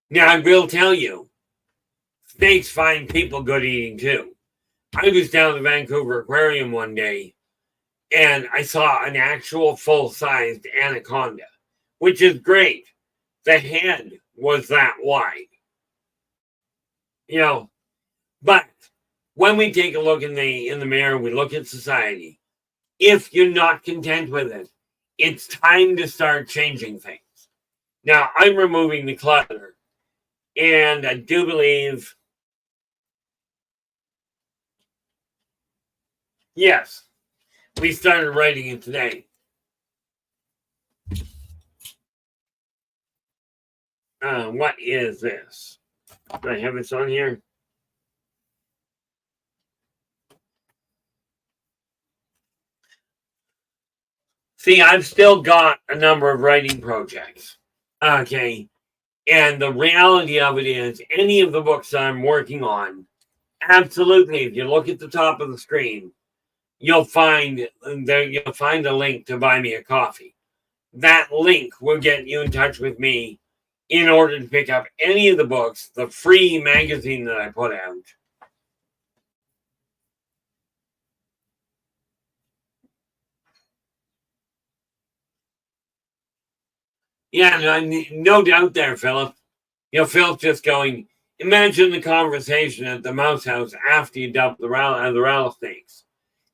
Now, I will tell you, snakes find people good eating, too. I was down at the Vancouver Aquarium one day, and I saw an actual full-sized anaconda, which is great. The head was that wide. But when we take a look in the mirror, we look at society. If you're not content with it, it's time to start changing things. Now, I'm removing the clutter, and I do believe, yes, we started writing it today. What is this? Do I have this on here? See, I've still got a number of writing projects. Okay. And the reality of it is, any of the books that I'm working on, absolutely, if you look at the top of the screen, you'll find a link to buy me a coffee. That link will get you in touch with me in order to pick up any of the books, the free magazine that I put out. Yeah, no doubt there, Philip. Philip's just going, imagine the conversation at the mouse house after you dump the rattlesnakes.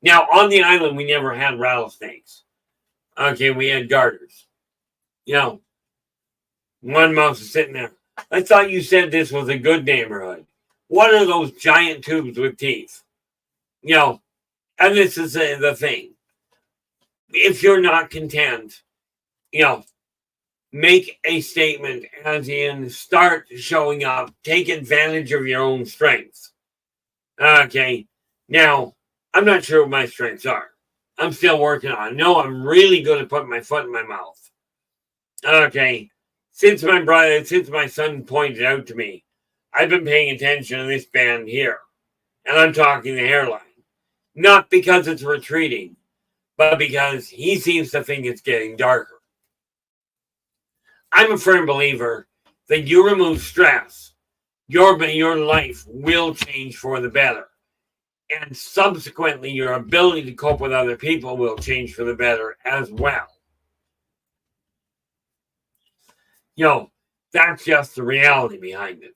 Now, on the island, we never had rattlesnakes. Okay, we had garters. One mouse is sitting there. I thought you said this was a good neighborhood. What are those giant tubes with teeth? And this is the thing. If you're not content, make a statement, as in start showing up, take advantage of your own strengths. Okay, now, I'm not sure what my strengths are. I'm still working on it. No, I'm really good at putting my foot in my mouth. Okay, since my son pointed out to me, I've been paying attention to this band here, and I'm talking the hairline. Not because it's retreating, but because he seems to think it's getting darker. I'm a firm believer that you remove stress, your life will change for the better. And subsequently, your ability to cope with other people will change for the better as well. That's just the reality behind it.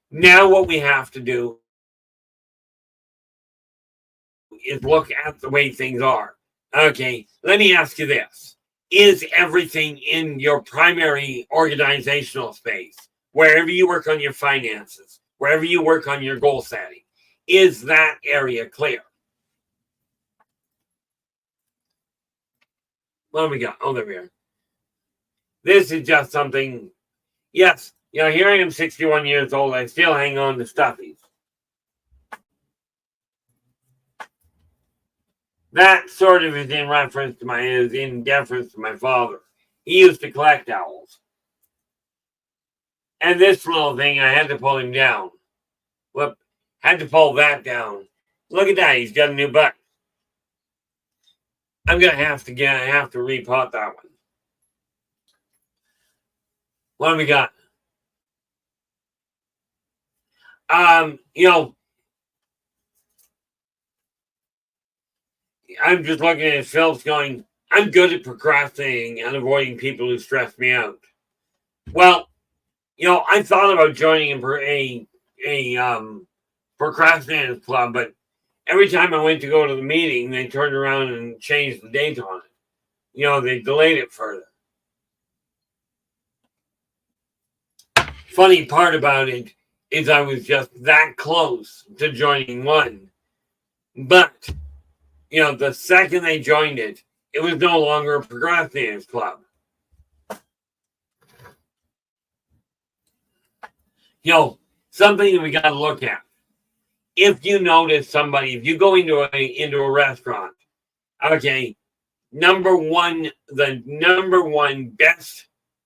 Now what we have to do is look at the way things are. Okay, let me ask you this. Is everything in your primary organizational space, wherever you work on your finances, wherever you work on your goal setting, is that area clear? What do we got? Oh, there we are. This is just something. Yes, here I am, 61 years old. I still hang on to stuffies. That sort of is in deference to my father. He used to collect owls. And this little thing, I had to pull him down. Whoop, had to pull that down. Look at that, he's got a new butt. I'm gonna have to repot that one. What do we got? I'm just looking at his films going, I'm good at procrastinating and avoiding people who stress me out. Well, I thought about joining a procrastinators club, but every time I went to go to the meeting, they turned around and changed the date on it. They delayed it further. Funny part about it is I was just that close to joining one. But, the second they joined it, it was no longer a procrastinators club. Something that we got to look at. If you notice somebody, if you go into a restaurant, okay, the number one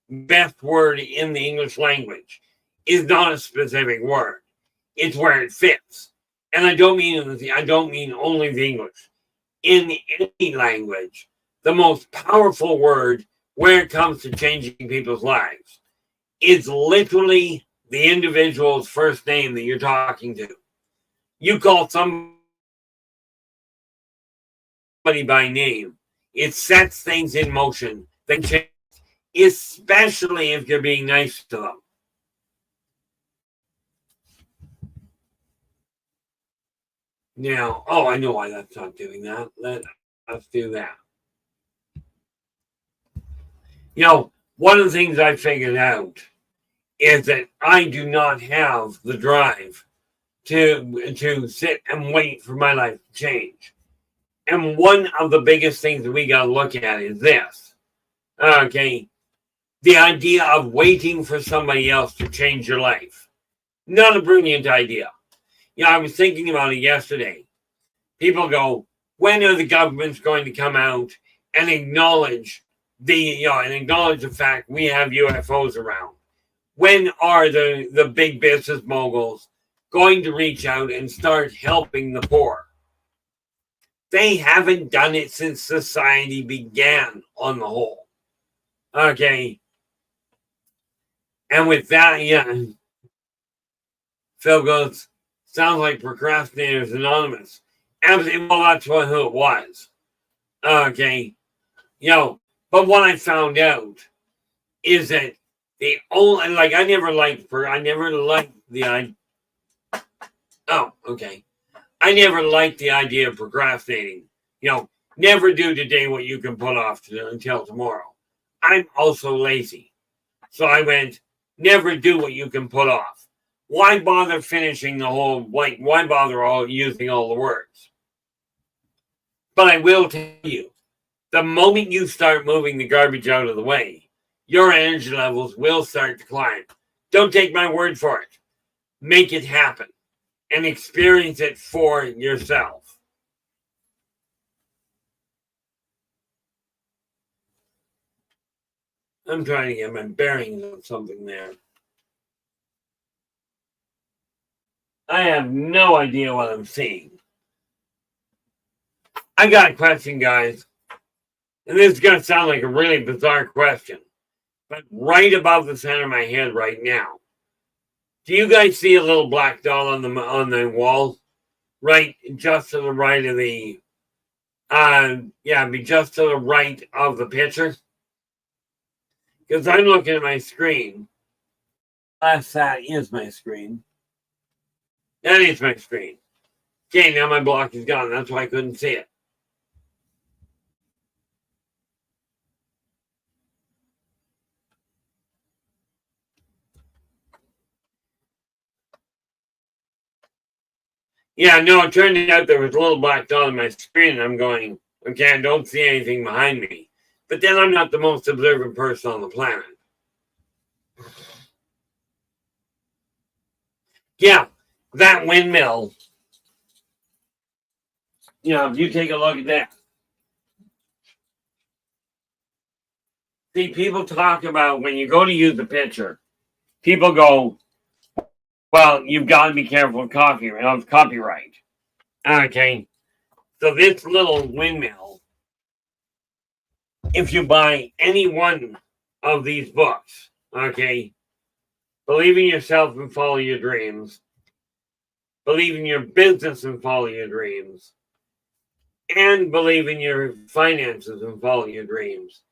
best word in the English language is not a specific word. It's where it fits. And I don't mean only the English. In any language, the most powerful word where it comes to changing people's lives is literally the individual's first name that you're talking to. You call somebody by name, it sets things in motion. They change, especially if you're being nice to them. Now, I know why that's not doing that. Let's do that. One of the things I figured out is that I do not have the drive to sit and wait for my life to change. And one of the biggest things that we got to look at is this. Okay. The idea of waiting for somebody else to change your life. Not a brilliant idea. I was thinking about it yesterday. People go, when are the governments going to come out and acknowledge the fact we have UFOs around? When are the big business moguls going to reach out and start helping the poor? They haven't done it since society began, on the whole. Okay. And with that, Phil goes, sounds like Procrastinators Anonymous. Absolutely, well, that's who it was. Okay. But what I found out is that I never liked the idea of procrastinating. Never do today what you can put off until tomorrow. I'm also lazy. So I went, never do what you can put off. Why bother finishing the whole, why bother using all the words? But I will tell you, the moment you start moving the garbage out of the way, your energy levels will start to climb. Don't take my word for it. Make it happen and experience it for yourself. I'm trying to get my bearings on something there. I have no idea what I'm seeing. I got a question, guys. And this is going to sound like a really bizarre question. But right above the center of my head right now, Do you guys see a little black dot on the wall? Right, just to the right of the be just to the right of the picture. Because I'm looking at my screen. That is my screen. That is my screen. Okay, now my block is gone. That's why I couldn't see it. Yeah, no, it turned out there was a little black dot on my screen, and I'm going, okay, I don't see anything behind me. But then I'm not the most observant person on the planet. Yeah, that windmill. If you take a look at that. See, people talk about when you go to use the picture, people go, well, you've got to be careful of copyright. Okay. So this little windmill, if you buy any one of these books, okay, believe in yourself and follow your dreams, believe in your business and follow your dreams, and believe in your finances and follow your dreams.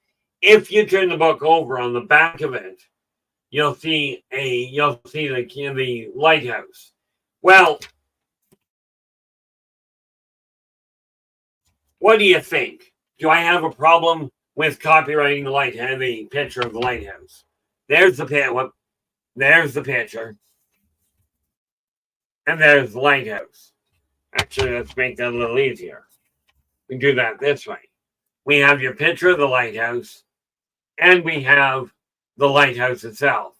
If you turn the book over, on the back of it, you'll see the lighthouse. Well, what do you think? Do I have a problem with copyrighting the picture of the lighthouse? There's the picture, and there's the lighthouse. Actually, let's make that a little easier. We do that this way. We have your picture of the lighthouse, and we have the lighthouse itself.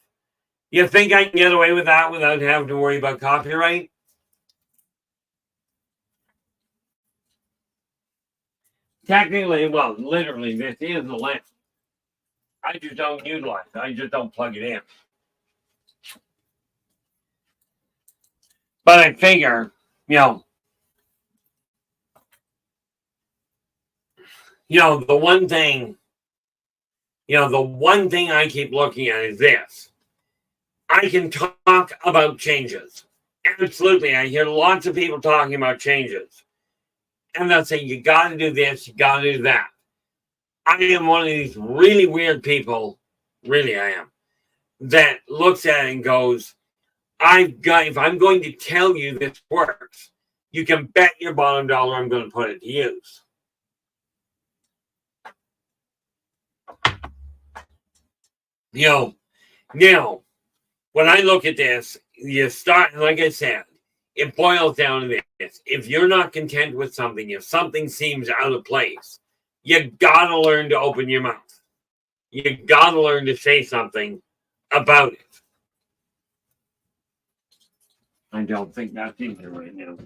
You think I can get away with that without having to worry about copyright? Technically, well, literally, this is the lamp. I just don't utilize it. I just don't plug it in. But I figure, the one thing I keep looking at is this. I can talk about changes. Absolutely. I hear lots of people talking about changes. And they'll say, you got to do this, you got to do that. I am one of these really weird people, really I am, that looks at it and goes, if I'm going to tell you this works, you can bet your bottom dollar I'm going to put it to use. Now, when I look at this, you start, like I said, it boils down to this. If you're not content with something, if something seems out of place, you gotta learn to open your mouth. You gotta learn to say something about it. I don't think that's in here right now.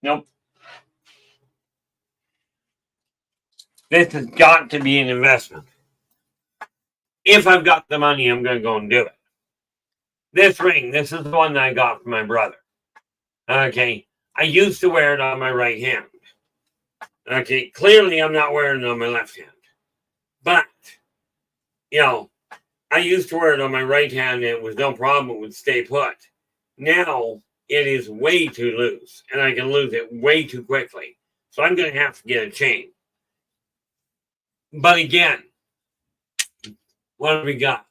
Nope. This has got to be an investment. If I've got the money, I'm going to go and do it. This ring, this is the one that I got from my brother. Okay. I used to wear it on my right hand. Okay. Clearly, I'm not wearing it on my left hand. But, I used to wear it on my right hand and it was no problem. It would stay put. Now, it is way too loose and I can lose it way too quickly. So I'm going to have to get a chain. But again, what have we got?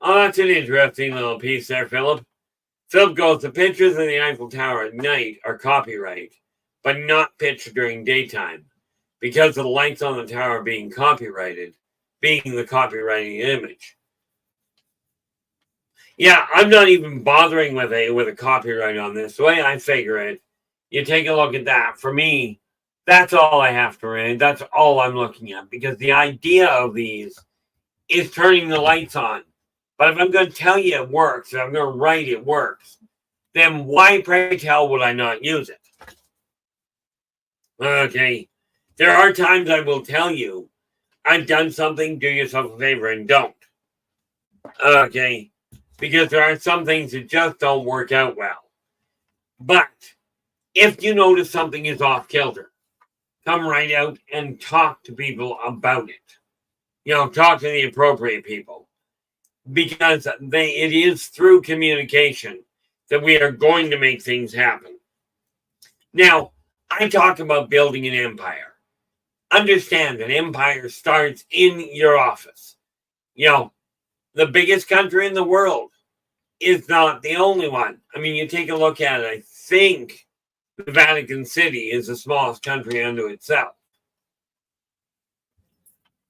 Oh, that's an interesting little piece there, Philip. Philip goes, the pictures of the Eiffel Tower at night are copyright, but not pictured during daytime, because of the lights on the tower being copyrighted, being the copyrighted image. Yeah, I'm not even bothering with a copyright on this. The way I figure it, you take a look at that. For me, that's all I have to read. That's all I'm looking at, because the idea of these is turning the lights on. But if I'm going to tell you it works, if I'm going to write it works, then why, pray tell, would I not use it? Okay. There are times I will tell you, I've done something, do yourself a favor and don't. Okay. because there are some things that just don't work out well. But if you notice something is off kilter, come right out and talk to people about it. Talk to the appropriate people, because it is through communication that we are going to make things happen. Now, I talk about building an empire. Understand an empire starts in your office. The biggest country in the world is not the only one. I mean, you take a look at it, I think the Vatican City is the smallest country unto itself.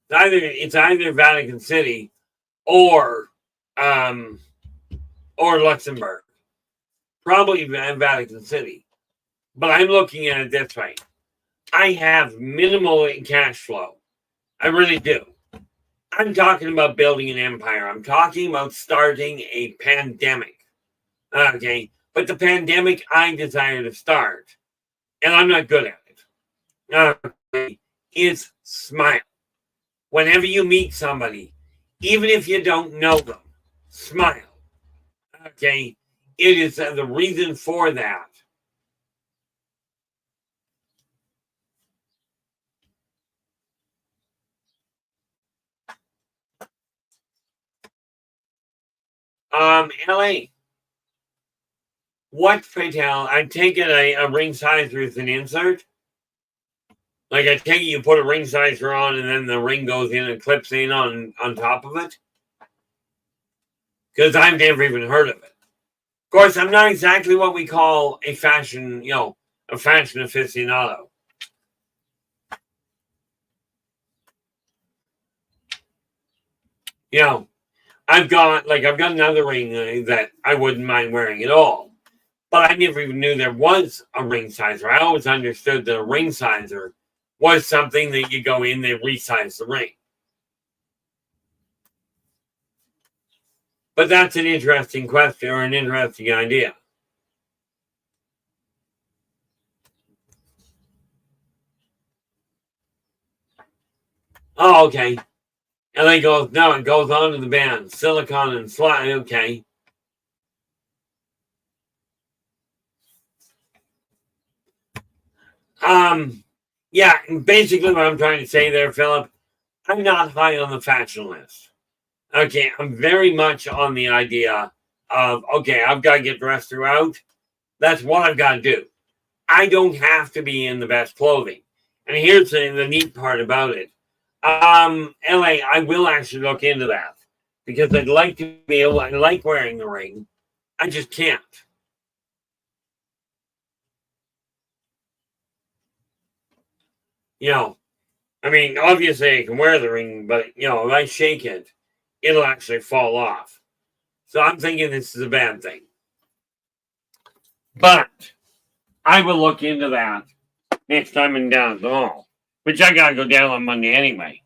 It's either Vatican City or Luxembourg. Probably Vatican City. But I'm looking at it this way. I have minimal cash flow. I really do. I'm talking about building an empire. I'm talking about starting a pandemic. Okay? But the pandemic I desire to start, and I'm not good at it, is smile. Whenever you meet somebody, even if you don't know them, smile. Okay? It is the reason for that. LA. What, pray tell, I take it a ring sizer is an insert? Like I take it you put a ring sizer on and then the ring goes in and clips in on top of it? Because I've never even heard of it. Of course, I'm not exactly what we call a fashion aficionado. I've got another ring that I wouldn't mind wearing at all. But I never even knew there was a ring sizer. I always understood that a ring sizer was something that you go in, they resize the ring. But that's an interesting question or an interesting idea. Oh, okay. And then it goes on to the band. Silicon and slide. Okay. Yeah, basically what I'm trying to say there, Philip, I'm not high on the fashion list. Okay, I'm very much on the idea of, okay, I've got to get dressed throughout. That's what I've got to do. I don't have to be in the best clothing. And here's the neat part about it. LA, I will actually look into that because I'd like to be able, I like wearing the ring. I just can't. I mean, obviously I can wear the ring, but, if I shake it, it'll actually fall off. So I'm thinking this is a bad thing. But I will look into that next time I'm down at the mall, which I got to go down on Monday anyway.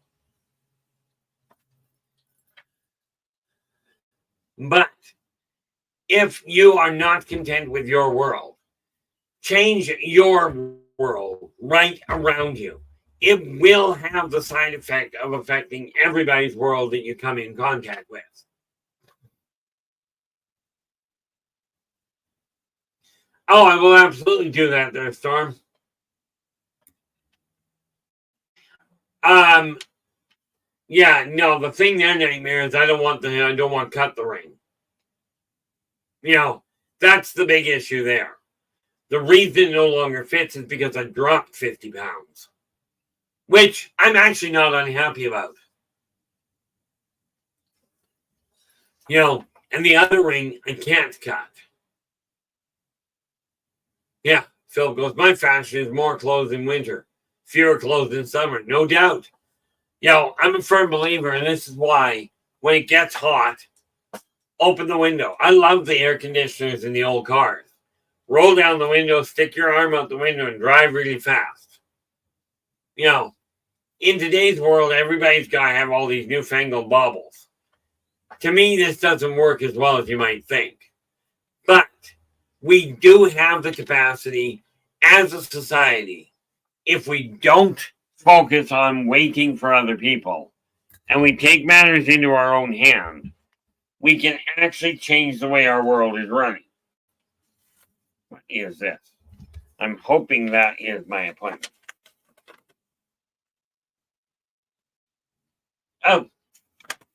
But if you are not content with your world, change your world right around you. It will have the side effect of affecting everybody's world that you come in contact with. Oh, I will absolutely do that there, Storm. Yeah, no, the thing there, Nightmare, is I don't want to cut the ring. That's the big issue there. The reason it no longer fits is because I dropped 50 pounds, which I'm actually not unhappy about. And the other ring I can't cut. Yeah, Phil goes, my fashion is more clothes in winter, fewer clothes in summer, no doubt. I'm a firm believer, and this is why when it gets hot, open the window. I love the air conditioners in the old cars. Roll down the window, stick your arm out the window, and drive really fast. In today's world, everybody's got to have all these newfangled baubles. To me, this doesn't work as well as you might think. But we do have the capacity as a society, if we don't focus on waiting for other people and we take matters into our own hand, we can actually change the way our world is running. What is this? I'm hoping that is my appointment. Oh,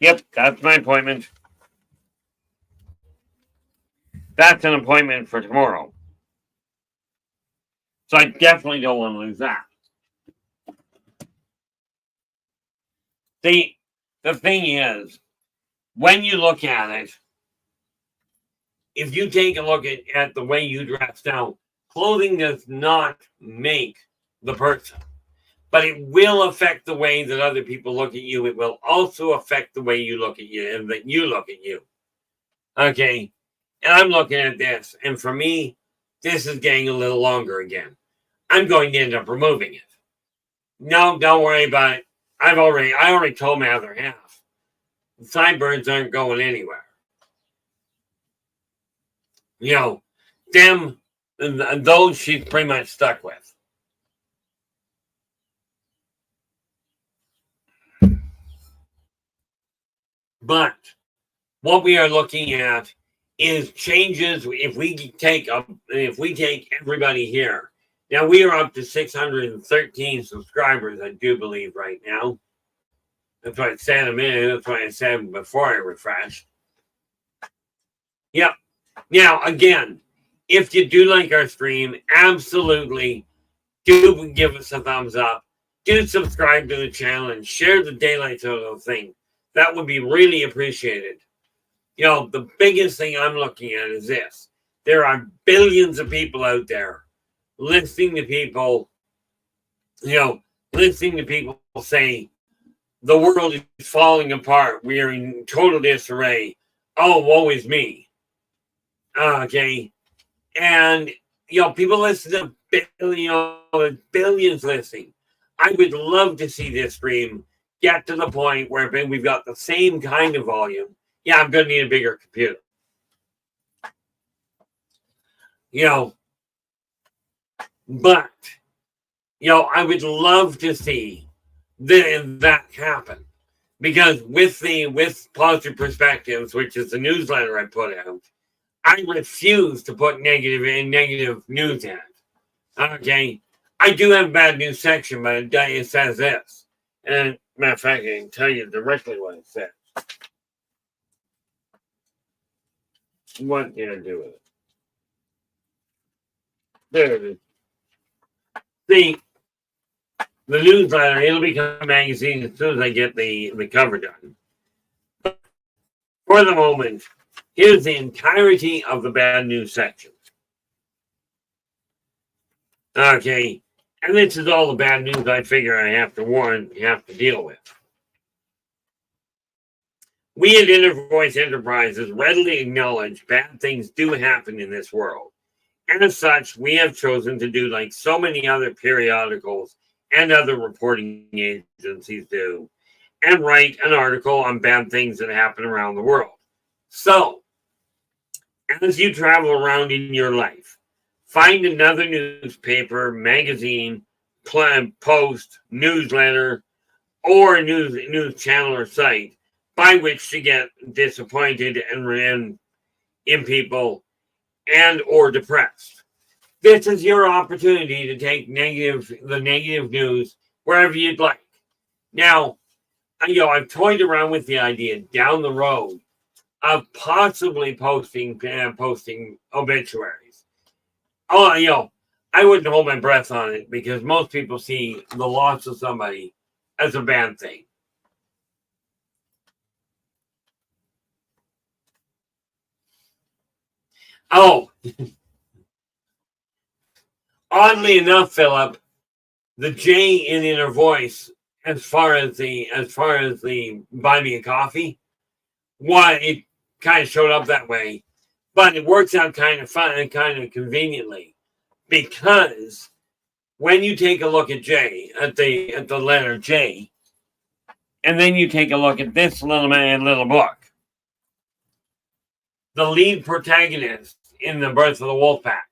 yep, that's my appointment. That's an appointment for tomorrow. So I definitely don't want to lose that. The thing is, when you look at it, if you take a look at the way you dress now, clothing does not make the person, but it will affect the way that other people look at you. It will also affect the way you look at you and that you look at you. Okay. And I'm looking at this, and for me, this is getting a little longer again. I'm going to end up removing it. No, don't worry about it. I already told my other half. The sideburns aren't going anywhere. You know, them, those she's pretty much stuck with. But what we are looking at is changes. If we take everybody here, now we are up to 613 subscribers, I do believe, right now. That's what I said a minute. That's what I said before I refreshed. Yep. Now, again, if you do like our stream, absolutely do give us a thumbs up. Do subscribe to the channel and share the daylights of the thing. That would be really appreciated. You know, the biggest thing I'm looking at is this. There are billions of people out there listening to people, say, the world is falling apart. We are in total disarray. Oh, woe is me. Okay. And, people listen to billions listening. I would love to see this stream get to the point where we've got the same kind of volume. Yeah, I'm going to need a bigger computer. But, I would love to see that happen. Because with Positive Perspectives, which is the newsletter I put out, I refuse to put negative news in it. Okay? I do have a bad news section, but it says this. And, matter of fact, I can tell you directly what it says. What did I do with it? There it is. See, the newsletter, it'll become a magazine as soon as I get the cover done. But for the moment, here's the entirety of the bad news section. Okay, and this is all the bad news I figure I have to deal with. We at Inner Voice Enterprises readily acknowledge bad things do happen in this world. And as such, we have chosen to do like so many other periodicals and other reporting agencies do, and write an article on bad things that happen around the world. So, as you travel around in your life, find another newspaper, magazine, post, newsletter, or news channel or site by which to get disappointed and in people and or depressed. This is your opportunity to take the negative news wherever you'd like. Now, I've toyed around with the idea down the road of possibly posting obituaries. Oh, I wouldn't hold my breath on it because most people see the loss of somebody as a bad thing. Oh, oddly enough, Philip, the J in Inner Voice, as far as the buy me a coffee, it kind of showed up that way, but it works out kind of fun and kind of conveniently because when you take a look at J at the letter J, and then you take a look at this little book, the lead protagonist in The Birth of the Wolfpack,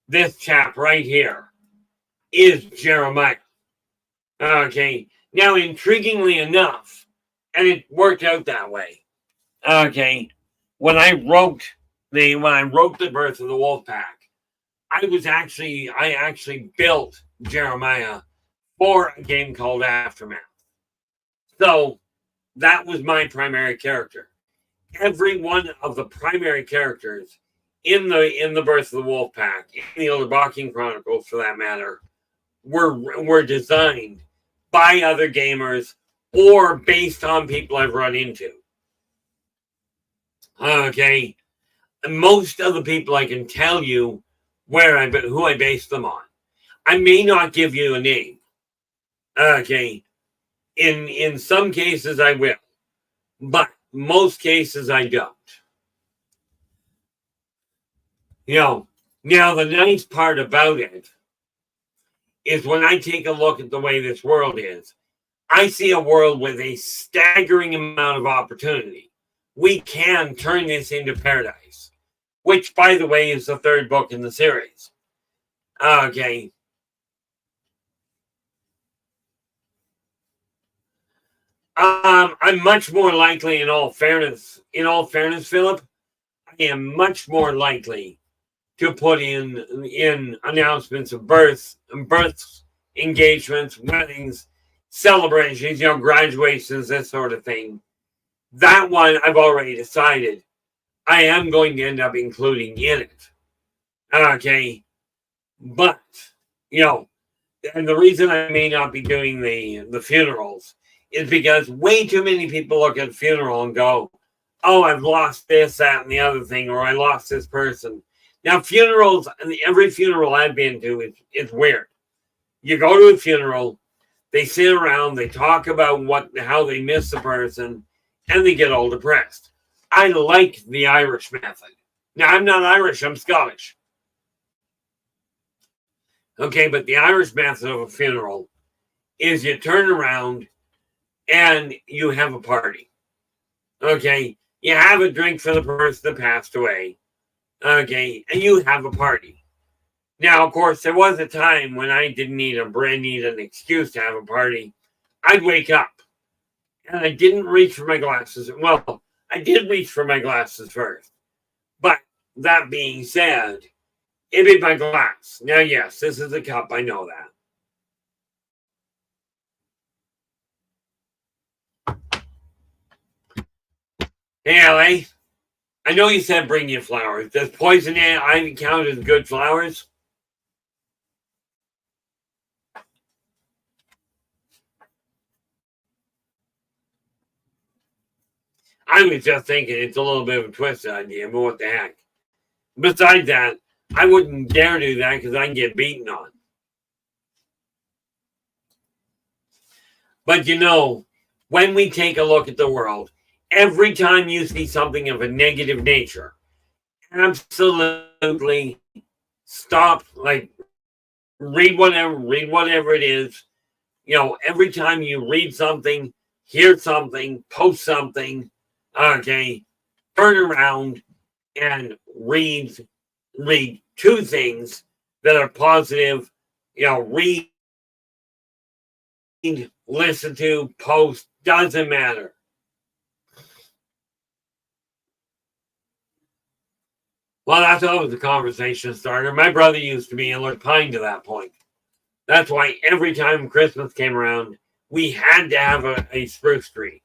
this chap right here, is Jeremiah. Okay. Now, intriguingly enough, and it worked out that way. Okay, when I wrote the Birth of the Wolf Pack, I actually built Jeremiah for a game called Aftermath. So that was my primary character. Every one of the primary characters in the Birth of the Wolf Pack, in the Elderbachian Chronicles for that matter, were designed by other gamers or based on people I've run into. Okay, and most of the people I can tell you who I based them on. I may not give you a name. Okay, in some cases I will, but most cases I don't. Now the nice part about it is when I take a look at the way this world is, I see a world with a staggering amount of opportunity. We can turn this into paradise, which, by the way, is the third book in the series. Okay. I'm much more likely, in all fairness, Philip, I am much more likely to put in announcements of births, engagements, weddings, celebrations, graduations, that sort of thing. That one I've already decided I am going to end up including in it. Okay. But, and the reason I may not be doing the funerals is because way too many people look at a funeral and go, oh, I've lost this, that, and the other thing, or I lost this person. Now, funerals, every funeral I've been to, it's weird. You go to a funeral, they sit around, they talk about how they miss the person, and they get all depressed. I like the Irish method. Now, I'm not Irish, I'm Scottish. Okay, but the Irish method of a funeral is you turn around and you have a party. Okay, you have a drink for the person that passed away. Okay, and you have a party. Now, of course, there was a time when I didn't need an excuse to have a party. I'd wake up and I didn't reach for my glasses. Well, I did reach for my glasses first. But that being said, it'd be my glass. Now, yes, this is a cup. I know that. Hey, LA. I know you said bring you flowers. Does poison ivy count as good flowers? I was just thinking it's a little bit of a twisted idea, but what the heck. Besides that, I wouldn't dare do that because I can get beaten on. But when we take a look at the world, every time you see something of a negative nature, absolutely stop, read whatever it is. Every time you read something, hear something, post something, okay, turn around and read two things that are positive. Read, listen to, post, doesn't matter. Well, that's always a conversation starter. My brother used to be in Lord Pine to that point. That's why every time Christmas came around, we had to have a spruce tree.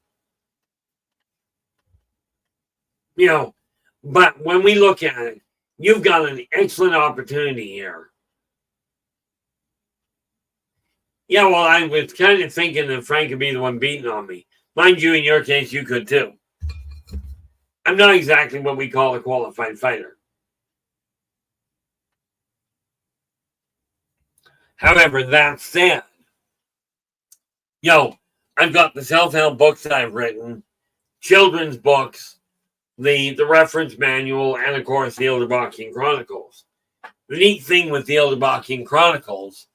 But when we look at it, you've got an excellent opportunity here. Yeah, well, I was kind of thinking that Frank would be the one beating on me. Mind you, in your case, you could too. I'm not exactly what we call a qualified fighter. However, that said, I've got the self-help books that I've written, children's books, the reference manual, and of course the Elderbachian Chronicles. The neat thing with the Elderbachian Chronicles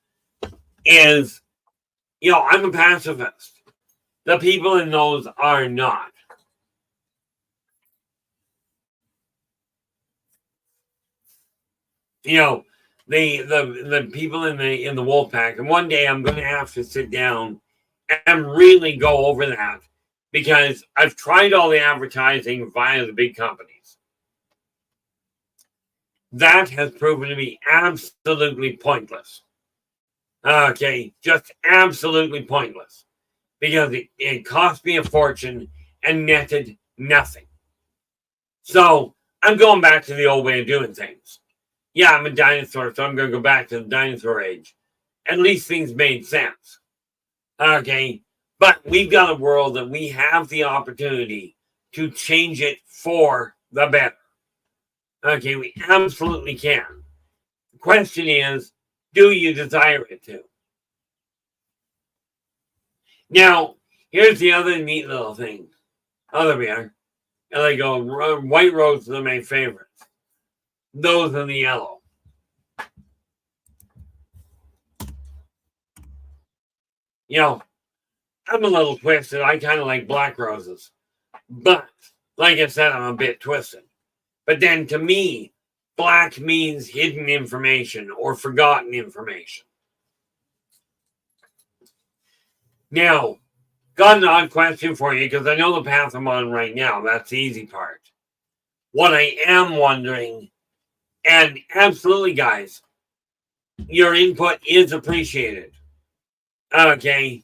is, I'm a pacifist. The people in those are not. The people in the wolf pack, and one day I'm going to have to sit down and really go over that, because I've tried all the advertising via the big companies. That has proven to be absolutely pointless. Okay, just absolutely pointless. Because it cost me a fortune and netted nothing. So I'm going back to the old way of doing things. Yeah, I'm a dinosaur, so I'm going to go back to the dinosaur age. At least things made sense. Okay, but we've got a world that we have the opportunity to change it for the better. Okay, we absolutely can. The question is, do you desire it to? Now, here's the other neat little thing. Oh, there we are. And I go, white roses are my favorites. Those are the yellow. You know, I'm a little twisted. I kind of like black roses. But, like I said, I'm a bit twisted. But then to me, black means hidden information or forgotten information. Now, got an odd question for you because I know the path I'm on right now. That's the easy part. What I am wondering, and absolutely, guys, your input is appreciated. Okay.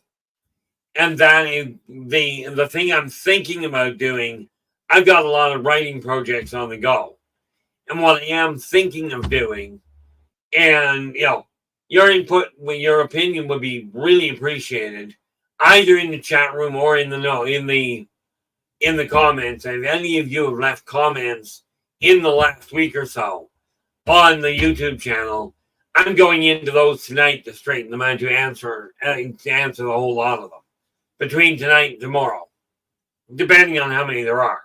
And that is the thing I'm thinking about doing. I've got a lot of writing projects on the go. And what I am thinking of doing, and your input, your opinion would be really appreciated, either in the chat room or in the comments. And if any of you have left comments in the last week or so on the YouTube channel, I'm going into those tonight to straighten them out to answer the whole lot of them between tonight and tomorrow, depending on how many there are.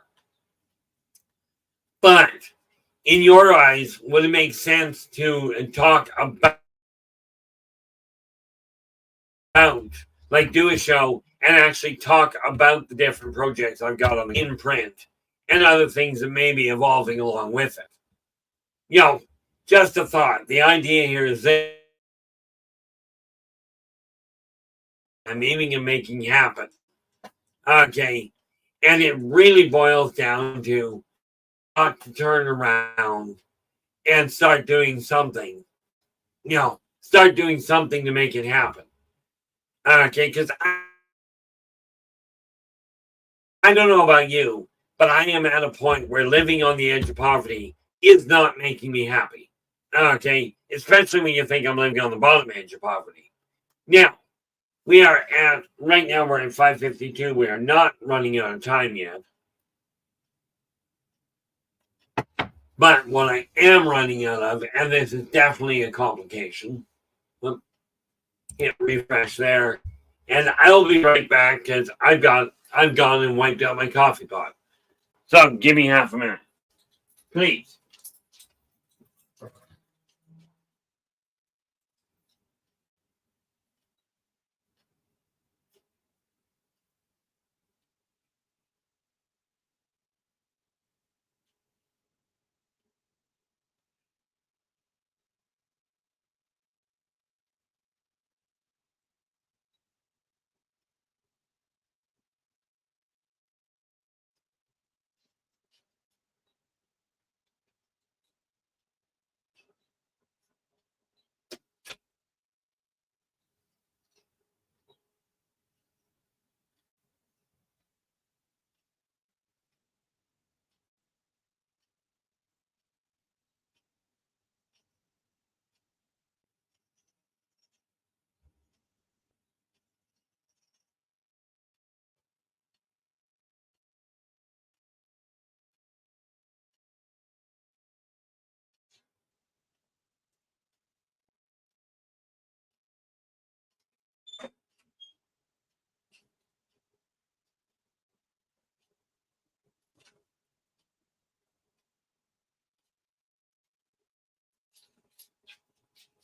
But in your eyes, would it make sense to talk about, like, do a show and actually talk about the different projects I've got on the imprint and other things that may be evolving along with it? Just a thought. The idea here is that I'm aiming and making happen. Okay. And it really boils down to not to turn around and start doing something. Start doing something to make it happen. Okay, because I don't know about you, but I am at a point where living on the edge of poverty is not making me happy. Okay, especially when you think I'm living on the bottom edge of poverty. Now, right now we're at 5:52. We are not running out of time yet. But what I am running out of, and this is definitely a complication, hit refresh there, and I'll be right back because I've gone and wiped out my coffee pot. So give me half a minute, please.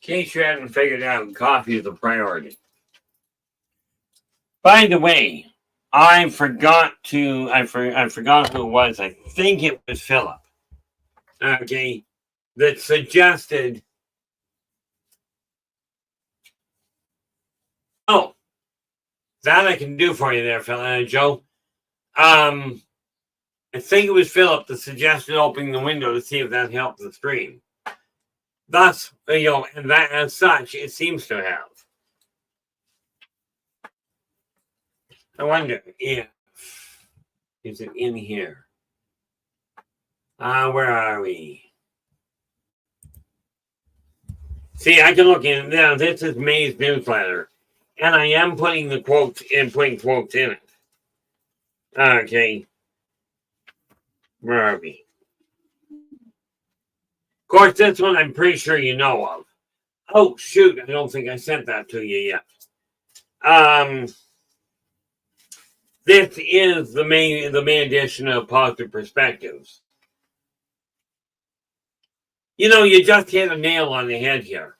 In case you hadn't figured out, coffee is a priority. By the way, I forgot who it was. I think it was Philip. Okay, that suggested. Oh, that I can do for you there, Joe. I think it was Philip that suggested opening the window to see if that helped the stream. Thus, and that as such, it seems to have. I wonder if is it in here? Where are we? See, I can look in now. This is May's newsletter, and I am putting the quotes in it. Okay, where are we? Of course, this one I'm pretty sure you know of. Oh shoot! I don't think I sent that to you yet. This is the main edition of Positive Perspectives. You just hit a nail on the head here.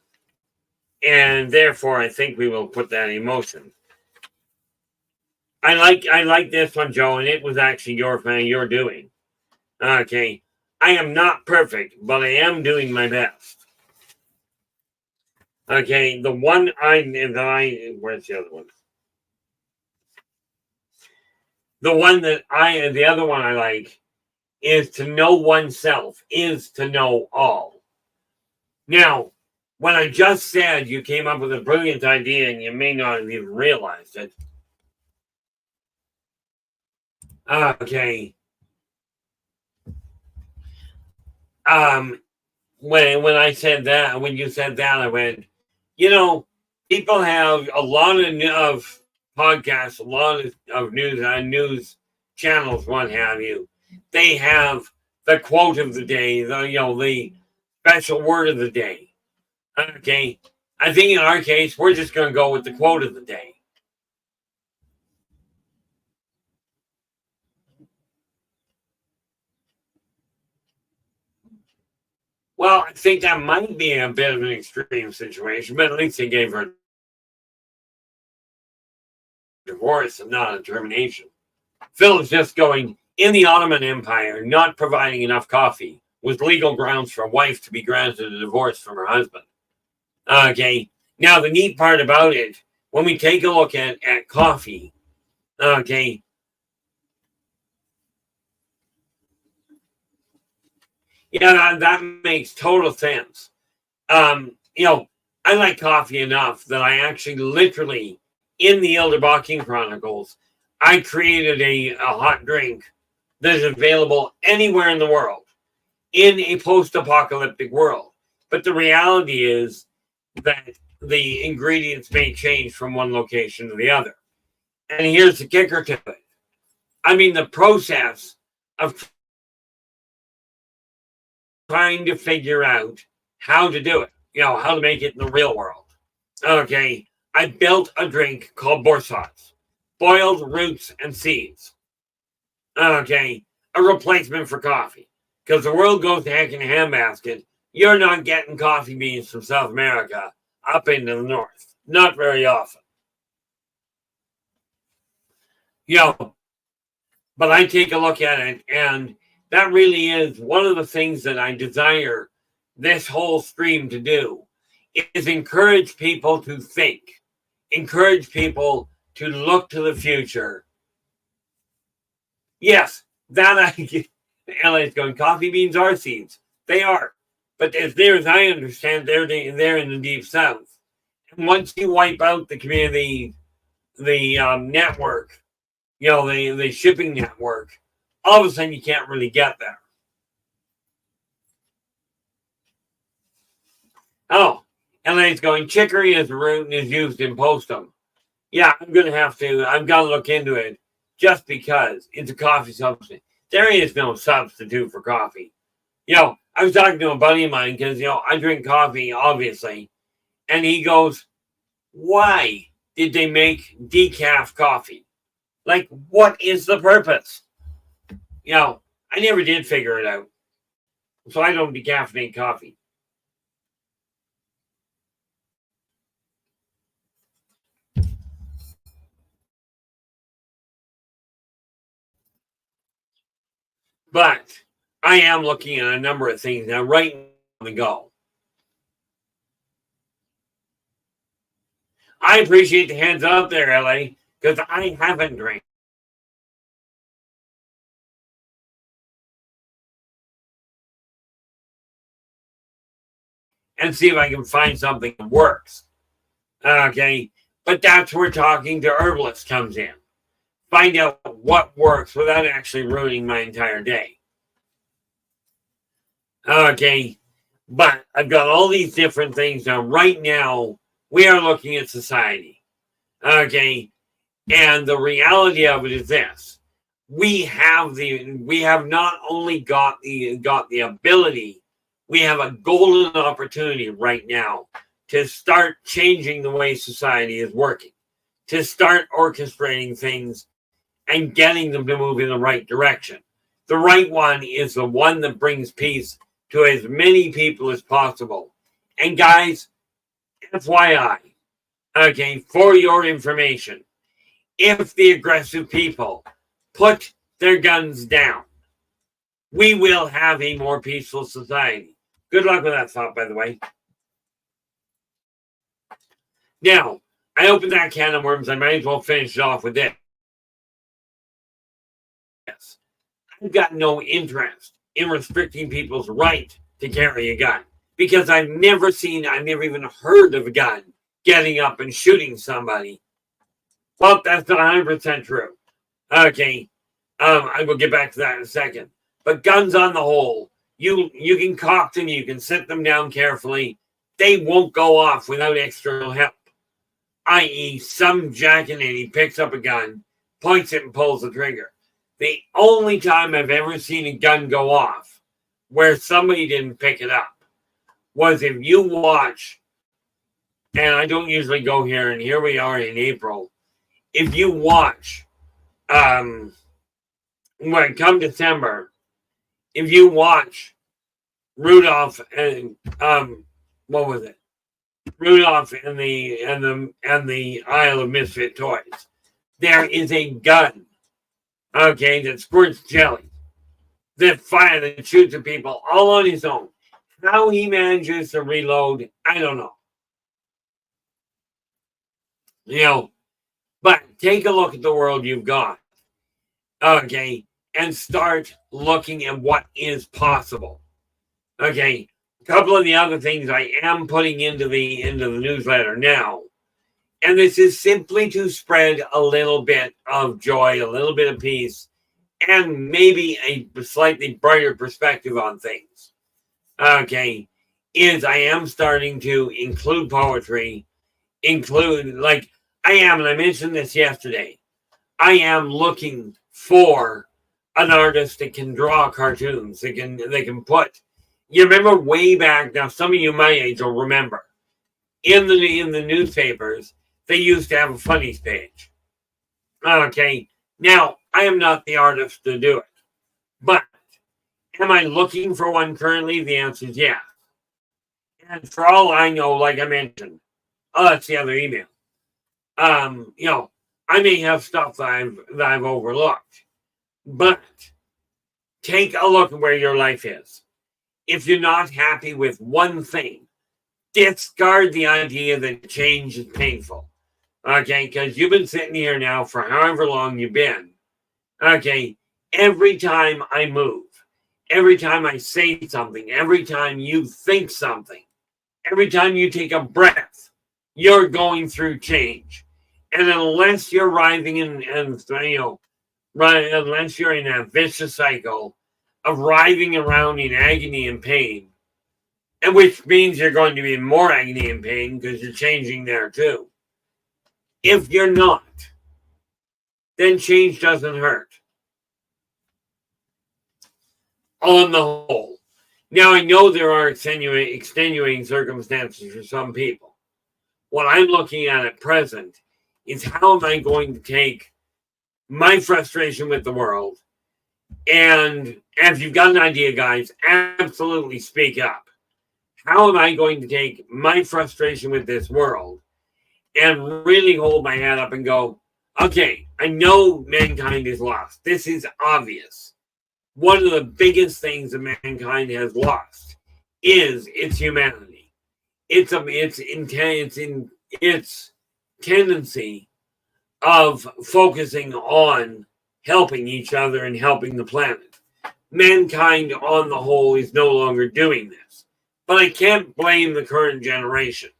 And therefore, I think we will put that in motion. I like this one, Joe, and it was actually your doing. Okay. I am not perfect, but I am doing my best. Okay, the one where's the other one? The other one I like is to know oneself, is to know all. Now, when I just said you came up with a brilliant idea and you may not have even realized it. Okay. When I said that, when you said that, I went, people have a lot of podcasts, a lot of news channels, what have you. They have the quote of the day, the special word of the day. Okay. I think in our case, we're just going to go with the quote of the day. Well, I think that might be a bit of an extreme situation, but at least they gave her a divorce and not a termination. Philip's just going, in the Ottoman Empire, not providing enough coffee was legal grounds for a wife to be granted a divorce from her husband. Okay. Now, the neat part about it, when we take a look at coffee, okay, yeah, that makes total sense. I like coffee enough that I actually literally, in the Elderbaking Chronicles, I created a hot drink that is available anywhere in the world, in a post-apocalyptic world. But the reality is that the ingredients may change from one location to the other. And here's the kicker to it. I mean, the process of trying to figure out how to do it, how to make it in the real world. Okay, I built a drink called borsats, boiled roots and seeds. Okay, a replacement for coffee. Because the world goes to heck in a handbasket. You're not getting coffee beans from South America up into the north. Not very often. But I take a look at it, and that really is one of the things that I desire this whole stream to do, is encourage people to think, encourage people to look to the future. Yes, that I get. LA's going, coffee beans are seeds. They are. But as near as I understand, they're in the deep south. And once you wipe out the community, the network, the shipping network, all of a sudden you can't really get there. Oh, LA's going, chicory is a root and is used in postum. Yeah, I've got to look into it just because it's a coffee substitute. There is no substitute for coffee. I was talking to a buddy of mine because, I drink coffee, obviously. And he goes, why did they make decaf coffee? Like, what is the purpose? I never did figure it out. So I don't decaffeinate coffee. But I am looking at a number of things now, right on the go. I appreciate the hands up there, LA, because I haven't drank and see if I can find something that works. Okay, but that's where talking to herbalists comes in. Find out what works without actually ruining my entire day. Okay, but I've got all these different things now. Right now, we are looking at society. Okay, and the reality of it is this: we have not only got the ability, we have a golden opportunity right now to start changing the way society is working, to start orchestrating things and getting them to move in the right direction. The right one is the one that brings peace to as many people as possible. And guys, FYI, okay, for your information, if the aggressive people put their guns down, we will have a more peaceful society. Good luck with that thought, by the way. Now, I opened that can of worms. I might as well finish it off with this. I've got no interest in restricting people's right to carry a gun because I've never even heard of a gun getting up and shooting somebody. Well, that's not 100% true. Okay, I will get back to that in a second. But guns on the whole, you can cock them, you can sit them down carefully. They won't go off without external help. I.e., some jackanapes picks up a gun, points it, and pulls the trigger. The only time I've ever seen a gun go off where somebody didn't pick it up was if you watch, and I don't usually go here, and here we are in April. If you watch, when come December, if you watch Rudolph and what was it? Rudolph and the Isle of Misfit Toys. There is a gun, okay, that squirts jelly, that shoots at people all on his own. How he manages to reload, I don't know. You know, but take a look at the world you've got, okay, and start looking at what is possible. Okay, a couple of the other things I am putting into the newsletter now, and this is simply to spread a little bit of joy, a little bit of peace, and maybe a slightly brighter perspective on things. Okay, is I am starting to include poetry, like I am, and I mentioned this yesterday, I am looking for an artist that can draw cartoons, they can put. You remember way back, now some of you my age will remember, in the newspapers, they used to have a funnies page. Okay, now I am not the artist to do it, but am I looking for one currently? The answer is yeah. And for all I know, like I mentioned, oh, that's the other email. You know, I may have stuff that I've overlooked, but take a look at where your life is. If you're not happy with one thing, discard the idea that change is painful. Okay, because you've been sitting here now for however long you've been. Okay, every time I move, every time I say something, every time you think something, every time you take a breath, you're going through change. And unless you're writhing unless you're in a vicious cycle of writhing around in agony and pain, and which means you're going to be in more agony and pain because you're changing there too. If you're not, then change doesn't hurt. On the whole. Now, I know there are extenuating circumstances for some people. What I'm looking at present is how am I going to take my frustration with the world, and if you've got an idea, guys, absolutely speak up. How am I going to take my frustration with this world and really hold my head up and go, okay, I know mankind is lost. This is obvious. One of the biggest things that mankind has lost is its humanity. Its tendency of focusing on helping each other and helping the planet. Mankind on the whole is no longer doing this. But I can't blame the current generation.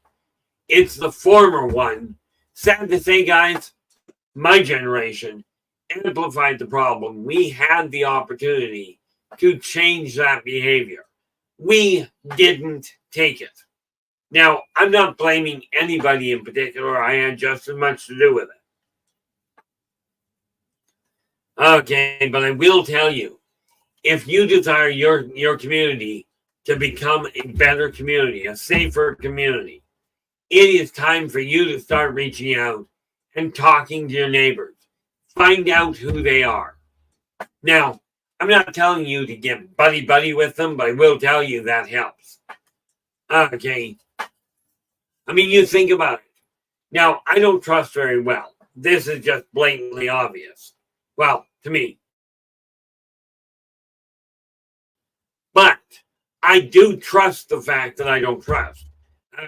It's the former one. Sad to say, guys, my generation amplified the problem. We had the opportunity to change that behavior. We didn't take it. Now, I'm not blaming anybody in particular. I had just as much to do with it. Okay, but I will tell you, if you desire your community to become a better community, a safer community, it is time for you to start reaching out and talking to your neighbors. Find out who they are. Now, I'm not telling you to get buddy-buddy with them, but I will tell you that helps. Okay. I mean, you think about it. Now, I don't trust very well. This is just blatantly obvious. Well, to me. But I do trust the fact that I don't trust.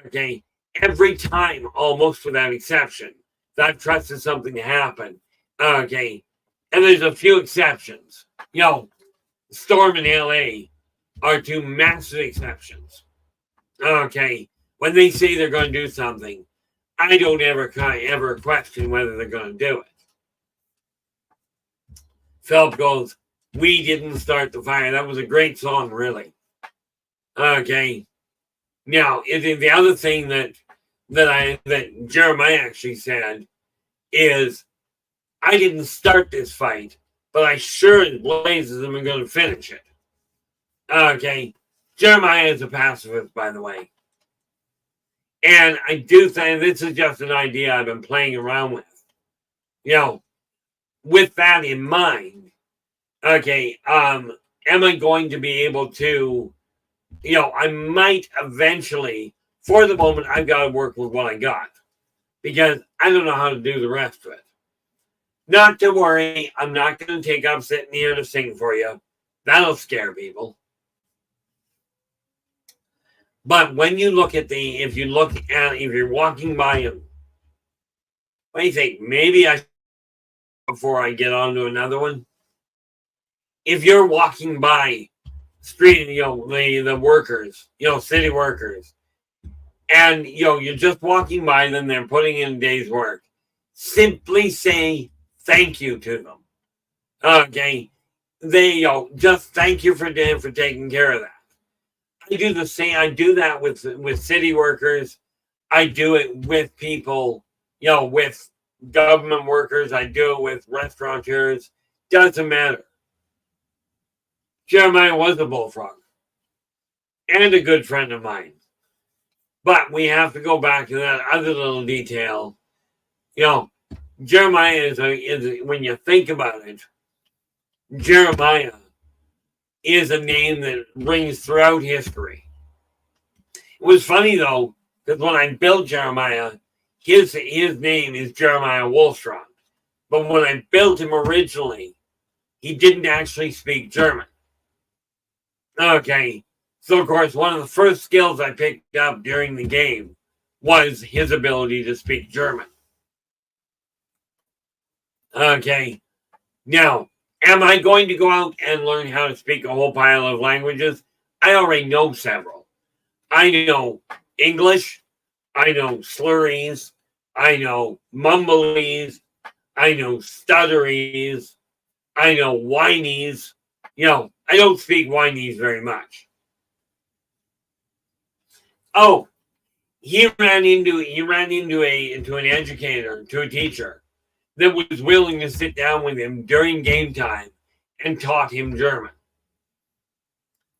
Okay. Every time, almost without exception, that I've trusted something to happen. Okay. And there's a few exceptions. Storm and LA are two massive exceptions. Okay. When they say they're going to do something, I don't ever question whether they're going to do it. Philip goes, "We didn't start the fire." That was a great song, really. Okay. Now, the other thing that Jeremiah actually said is, "I didn't start this fight, but I sure as blazes am going to finish it." Okay. Jeremiah is a pacifist, by the way. And I do think this is just an idea I've been playing around with. With that in mind, okay, am I going to be able to, I might eventually, for the moment, I've got to work with what I got. Because I don't know how to do the rest of it. Not to worry, I'm not going to take up sitting here to sing for you. That'll scare people. But when you look at if you're walking by them, what do you think? Maybe before I get on to another one. If you're walking by street, the workers, city workers, and, you're just walking by them, they're putting in a day's work, simply say thank you to them. Okay. They, just thank you for taking care of that. I do the same. I do that with city workers. I do it with people, with government workers. I do it with restaurateurs. Doesn't matter. Jeremiah was a bullfrog and a good friend of mine. But we have to go back to that other little detail. Jeremiah is when you think about it, Jeremiah is a name that rings throughout history. It was funny, though, because when I built Jeremiah, his name is Jeremiah Wollstrand. But when I built him originally, he didn't actually speak German. Okay, so of course, one of the first skills I picked up during the game was his ability to speak German. Okay, now, am I going to go out and learn how to speak a whole pile of languages? I already know several. I know English. I know slurries. I know mumblies. I know stutteries. I know whinies. I don't speak whinies very much. Oh, he ran into an educator, to a teacher that was willing to sit down with him during game time and taught him German.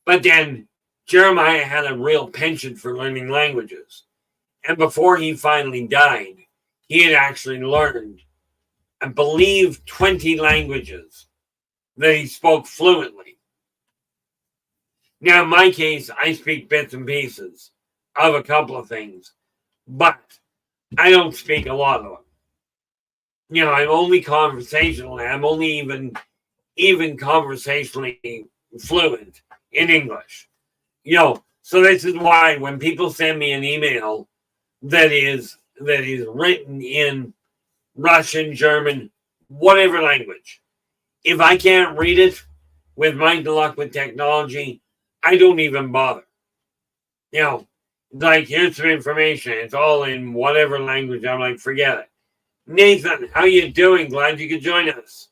But then Jeremiah had a real penchant for learning languages. And before he finally died, he had actually learned, I believe, 20 languages that he spoke fluently. Now, in my case, I speak bits and pieces of a couple of things, but I don't speak a lot of them. I'm only conversationally. I'm only even conversationally fluent in English. So this is why when people send me an email that is written in Russian, German, whatever language, if I can't read it, with my luck with technology, I don't even bother. You know, like, here's some information. It's all in whatever language. I'm like, forget it. Nathan, how you doing? Glad you could join us.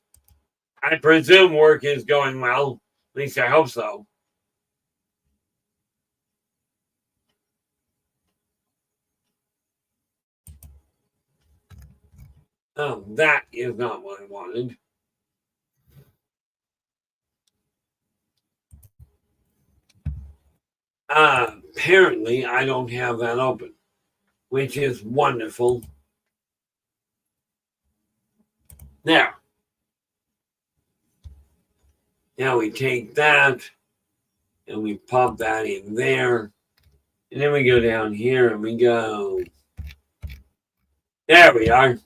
I presume work is going well. At least I hope so. Oh, that is not what I wanted. Apparently, I don't have that open, which is wonderful. There. Now we take that and we pop that in there. And then we go down here and we go. There we are.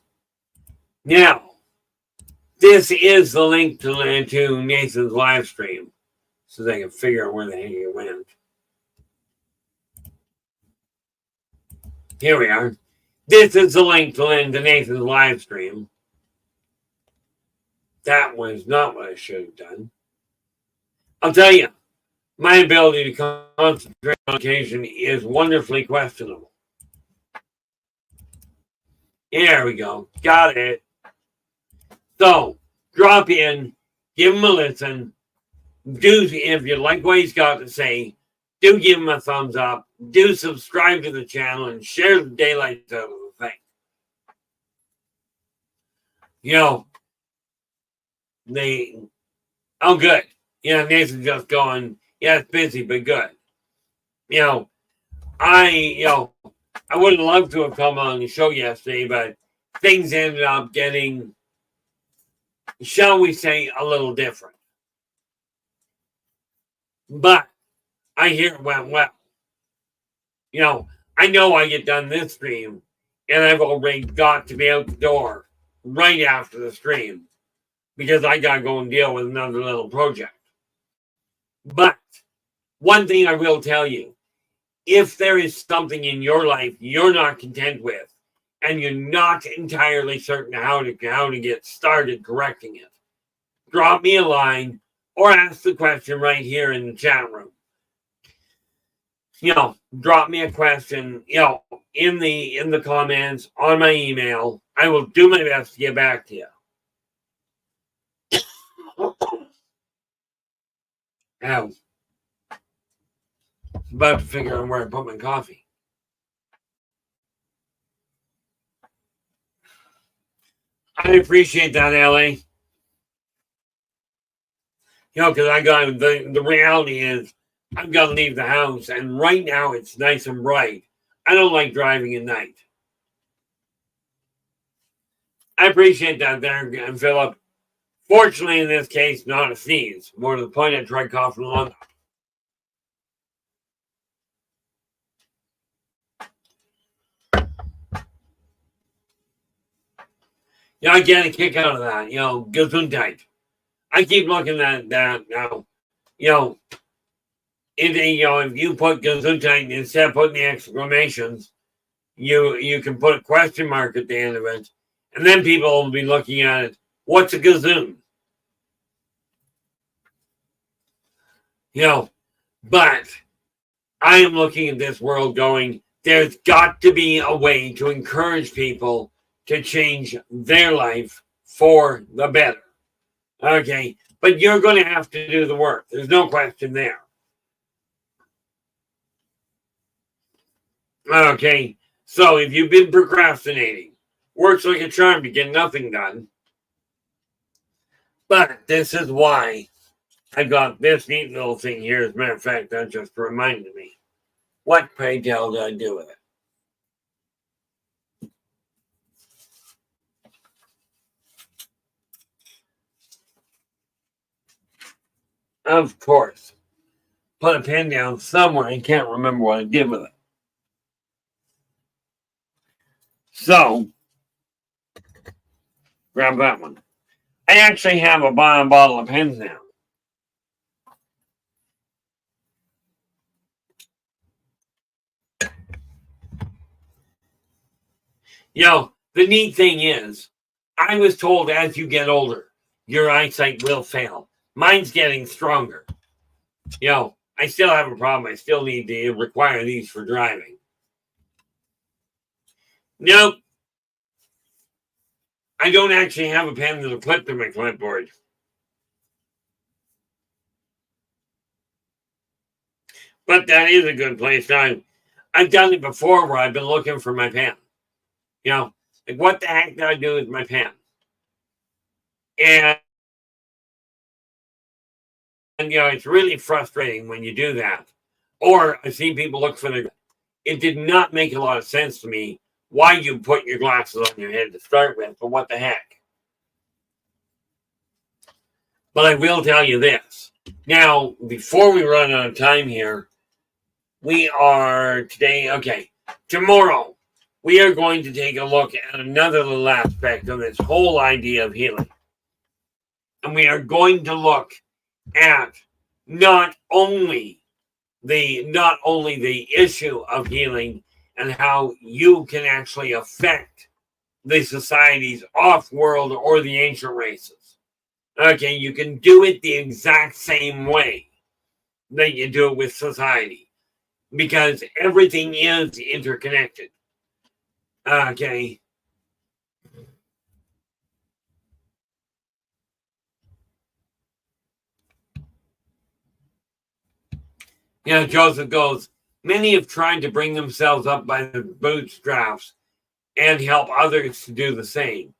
Now, this is the link to Nathan's live stream, so they can figure out where the heck it went. Here we are. This is the link to Nathan's live stream. That was not what I should have done. I'll tell you, my ability to concentrate on occasion is wonderfully questionable. There we go. Got it. So, drop in, give him a listen. Do, if you like what he's got to say, do give him a thumbs up. Do subscribe to the channel and share the daylights out of the thing. You know, oh, good. Yeah, Nathan's just going, yeah, it's busy, but good. You know, I would have loved to have come on the show yesterday, but things ended up getting, shall we say, a little different. But I hear it went well. You know I get done this stream, and I've already got to be out the door right after the stream because I got to go and deal with another little project. But one thing I will tell you, if there is something in your life you're not content with, and you're not entirely certain how to get started correcting it, drop me a line or ask the question right here in the chat room. You know, drop me a question, you know, in the comments on my email. I will do my best to get back to you. Ow. About to figure out where I put my coffee. I appreciate that, LA. You know, because I got the reality is I've got to leave the house, and right now it's nice and bright. I don't like driving at night. I appreciate that there, Philip. Fortunately, in this case, not a sneeze. More to the point, I tried coughing along. Yeah, I get a kick out of that. You know, Gesundheit. I keep looking at that now. You know, if you put Gesundheit instead of putting the exclamations, you can put a question mark at the end of it, and then people will be looking at it. What's a gazoon? You know, but I am looking at this world going, there's got to be a way to encourage people to change their life for the better. Okay, but you're going to have to do the work. There's no question there. Okay, so if you've been procrastinating, works like a charm to get nothing done. But this is why I got this neat little thing here. As a matter of fact, that just reminded me. What, pray tell, did I do with it? Of course. Put a pen down somewhere. I can't remember what I did with it. So, grab that one. I actually have a bottle of pens now. You know, the neat thing is, I was told as you get older, your eyesight will fail. Mine's getting stronger. You know, I still have a problem. I still need to require these for driving. Nope. I don't actually have a pen that'll clip to my clipboard. But that is a good place. Now, I've done it before where I've been looking for my pen. You know, like what the heck do I do with my pen? And you know, it's really frustrating when you do that. Or I've seen people look for the. It did not make a lot of sense to me why you put your glasses on your head to start with, but what the heck? But I will tell you this. Now, before we run out of time here, we are today, okay, tomorrow, we are going to take a look at another little aspect of this whole idea of healing. And we are going to look at not only the issue of healing and how you can actually affect the societies off-world or the ancient races. Okay, you can do it the exact same way that you do it with society because everything is interconnected. Okay. Yeah, Joseph goes, many have tried to bring themselves up by the bootstraps and help others to do the same.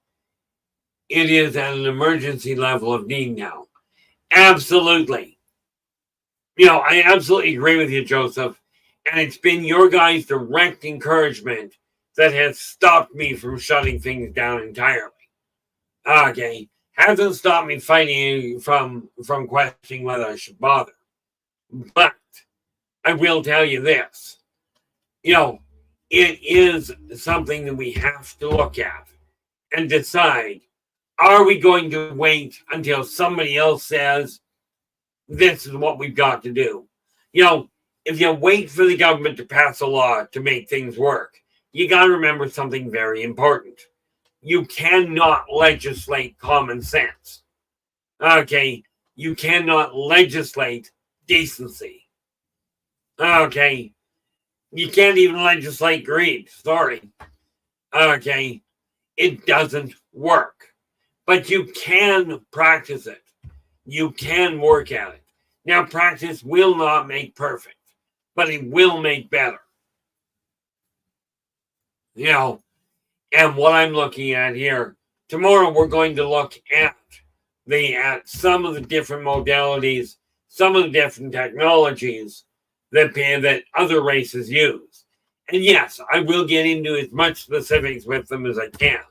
It is at an emergency level of need now. Absolutely. You know, I absolutely agree with you, Joseph. And it's been your guys' direct encouragement that has stopped me from shutting things down entirely. Okay. Hasn't stopped me fighting from questioning whether I should bother. But I will tell you this. You know, it is something that we have to look at and decide, are we going to wait until somebody else says, this is what we've got to do? You know, if you wait for the government to pass a law to make things work, you got to remember something very important. You cannot legislate common sense. Okay, you cannot legislate decency. Okay, you can't even legislate greed. Sorry. Okay, it doesn't work. But you can practice it. You can work at it. Now, practice will not make perfect, but it will make better. You know, and what I'm looking at here, tomorrow we're going to look at some of the different modalities, some of the different technologies that other races use. And yes, I will get into as much specifics with them as I can.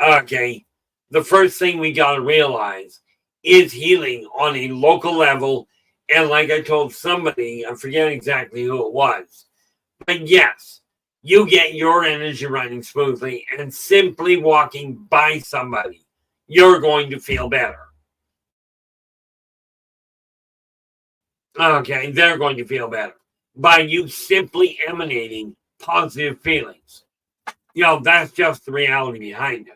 Okay, the first thing we got to realize is healing on a local level. And like I told somebody, I forget exactly who it was, but yes, you get your energy running smoothly and simply walking by somebody, you're going to feel better. Okay, they're going to feel better by you simply emanating positive feelings. You know, that's just the reality behind it.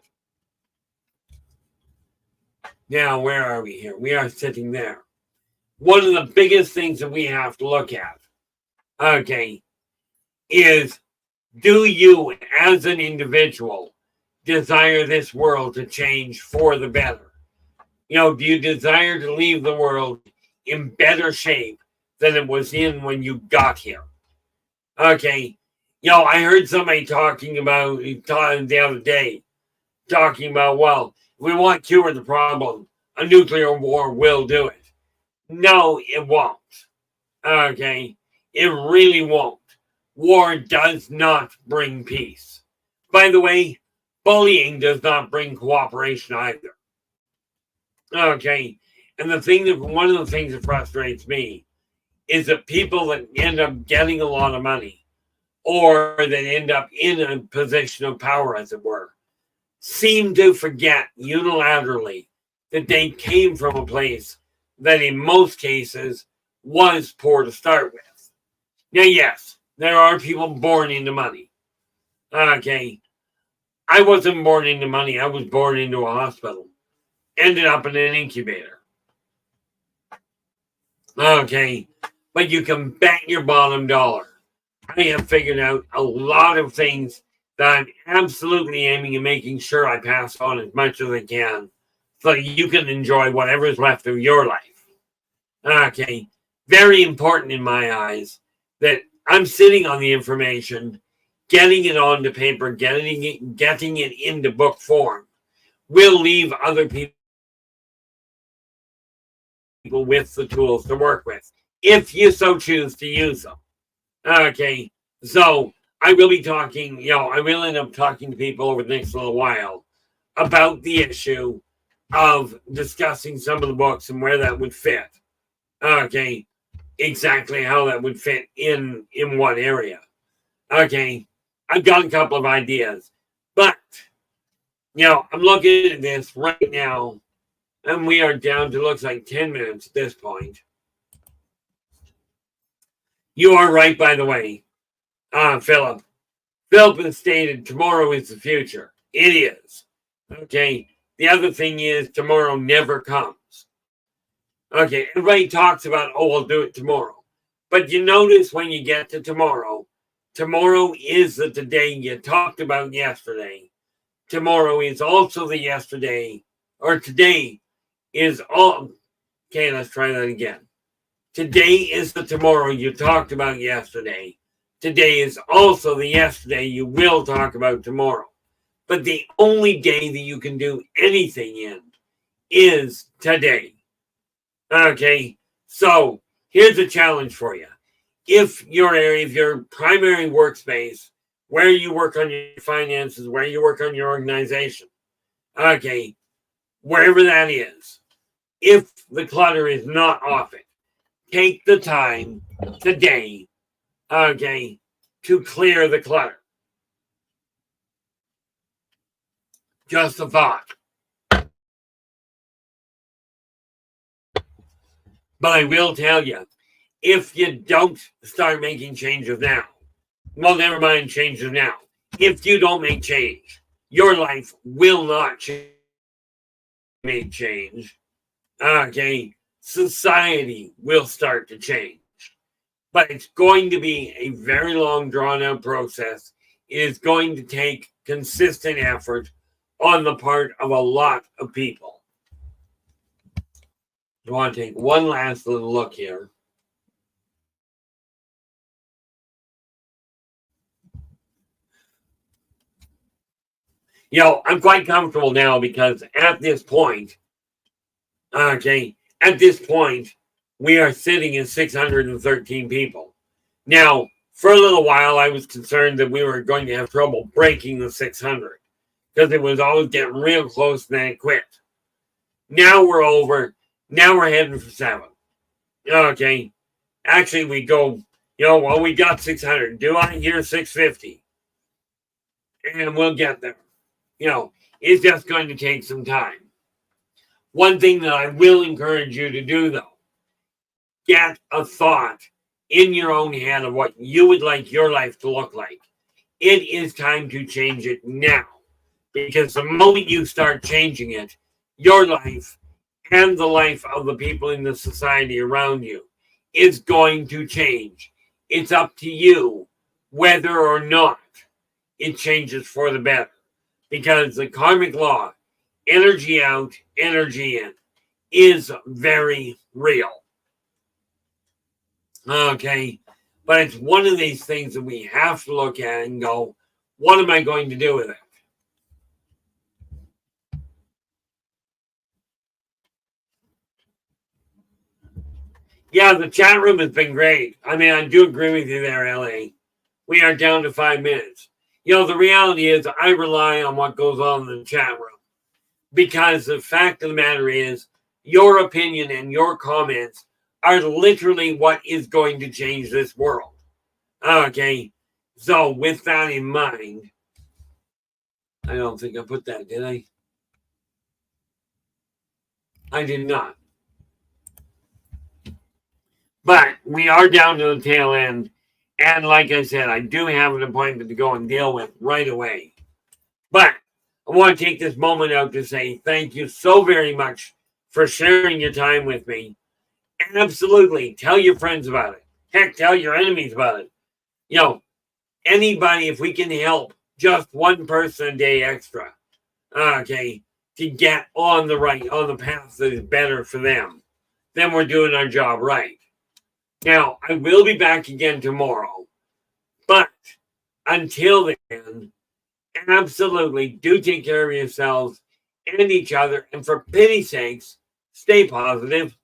Now, where are we here? We are sitting there. One of the biggest things that we have to look at, okay, is do you as an individual desire this world to change for the better? You know, do you desire to leave the world in better shape than it was in when you got here? Okay, you know, I heard somebody talking the other day, talking about, well, if we want to cure the problem, a nuclear war will do it. No, it won't. Okay, it really won't. War does not bring peace. By the way, bullying does not bring cooperation either. Okay, and one of the things that frustrates me is that people that end up getting a lot of money or that end up in a position of power, as it were, seem to forget unilaterally that they came from a place that in most cases was poor to start with. Now, yes, there are people born into money. Okay, I wasn't born into money. I was born into a hospital. Ended up in an incubator. Okay, but you can bet your bottom dollar I have figured out a lot of things that I'm absolutely aiming and making sure I pass on as much as I can so you can enjoy whatever is left of your life. Okay, very important in my eyes that I'm sitting on the information, getting it onto paper, getting it into book form will leave other people with the tools to work with, if you so choose to use them. Okay, so I will be talking, I will end up talking to people over the next little while about the issue of discussing some of the books and where that would fit. Okay, exactly how that would fit in what area. Okay, I've got a couple of ideas, but, I'm looking at this right now, and we are down to, looks like 10 minutes at this point. You are right, by the way, Philip. Philip has stated tomorrow is the future. It is. Okay. The other thing is tomorrow never comes. Okay. Everybody talks about, I'll do it tomorrow. But you notice when you get to tomorrow is the today you talked about yesterday. Tomorrow is also the yesterday, or today is all. Okay, let's try that again. Today is the tomorrow you talked about yesterday. Today is also the yesterday you will talk about tomorrow. But the only day that you can do anything in is today. Okay, so here's a challenge for you. If your primary workspace, where you work on your finances, where you work on your organization, okay, wherever that is, if the clutter is not off it, take the time today, okay, to clear the clutter. Just a thought. But I will tell you, if you don't start making changes now, well, never mind changes now. If you don't make change, your life will not make change. Okay, society will start to change. But it's going to be a very long, drawn-out process. It is going to take consistent effort on the part of a lot of people. I want to take one last little look here. I'm quite comfortable now because at this point, we are sitting at 613 people. Now, for a little while, I was concerned that we were going to have trouble breaking the 600 because it was always getting real close and then it quit. Now we're over. Now we're heading for 7. Okay. Actually, we go, we got 600. Do I hear 650? And we'll get there. It's just going to take some time. One thing that I will encourage you to do, though, get a thought in your own head of what you would like your life to look like. It is time to change it now. Because the moment you start changing it, your life and the life of the people in the society around you is going to change. It's up to you whether or not it changes for the better. Because the karmic law, energy out, energy in, is very real. Okay, but it's one of these things that we have to look at and go, what am I going to do with it? Yeah, the chat room has been great. I mean, I do agree with you there, LA. We are down to 5 minutes. The reality is I rely on what goes on in the chat room. Because the fact of the matter is, your opinion and your comments are literally what is going to change this world. Okay, so with that in mind, I don't think I put that, did I? I did not. But we are down to the tail end. And like I said, I do have an appointment to go and deal with right away. But I want to take this moment out to say thank you so very much for sharing your time with me. And absolutely, tell your friends about it. Heck, tell your enemies about it. You know, anybody, if we can help just one person a day extra, okay, to get on the path that is better for them, then we're doing our job right. Now, I will be back again tomorrow, but until then, absolutely do take care of yourselves and each other, and for pity's sakes, stay positive.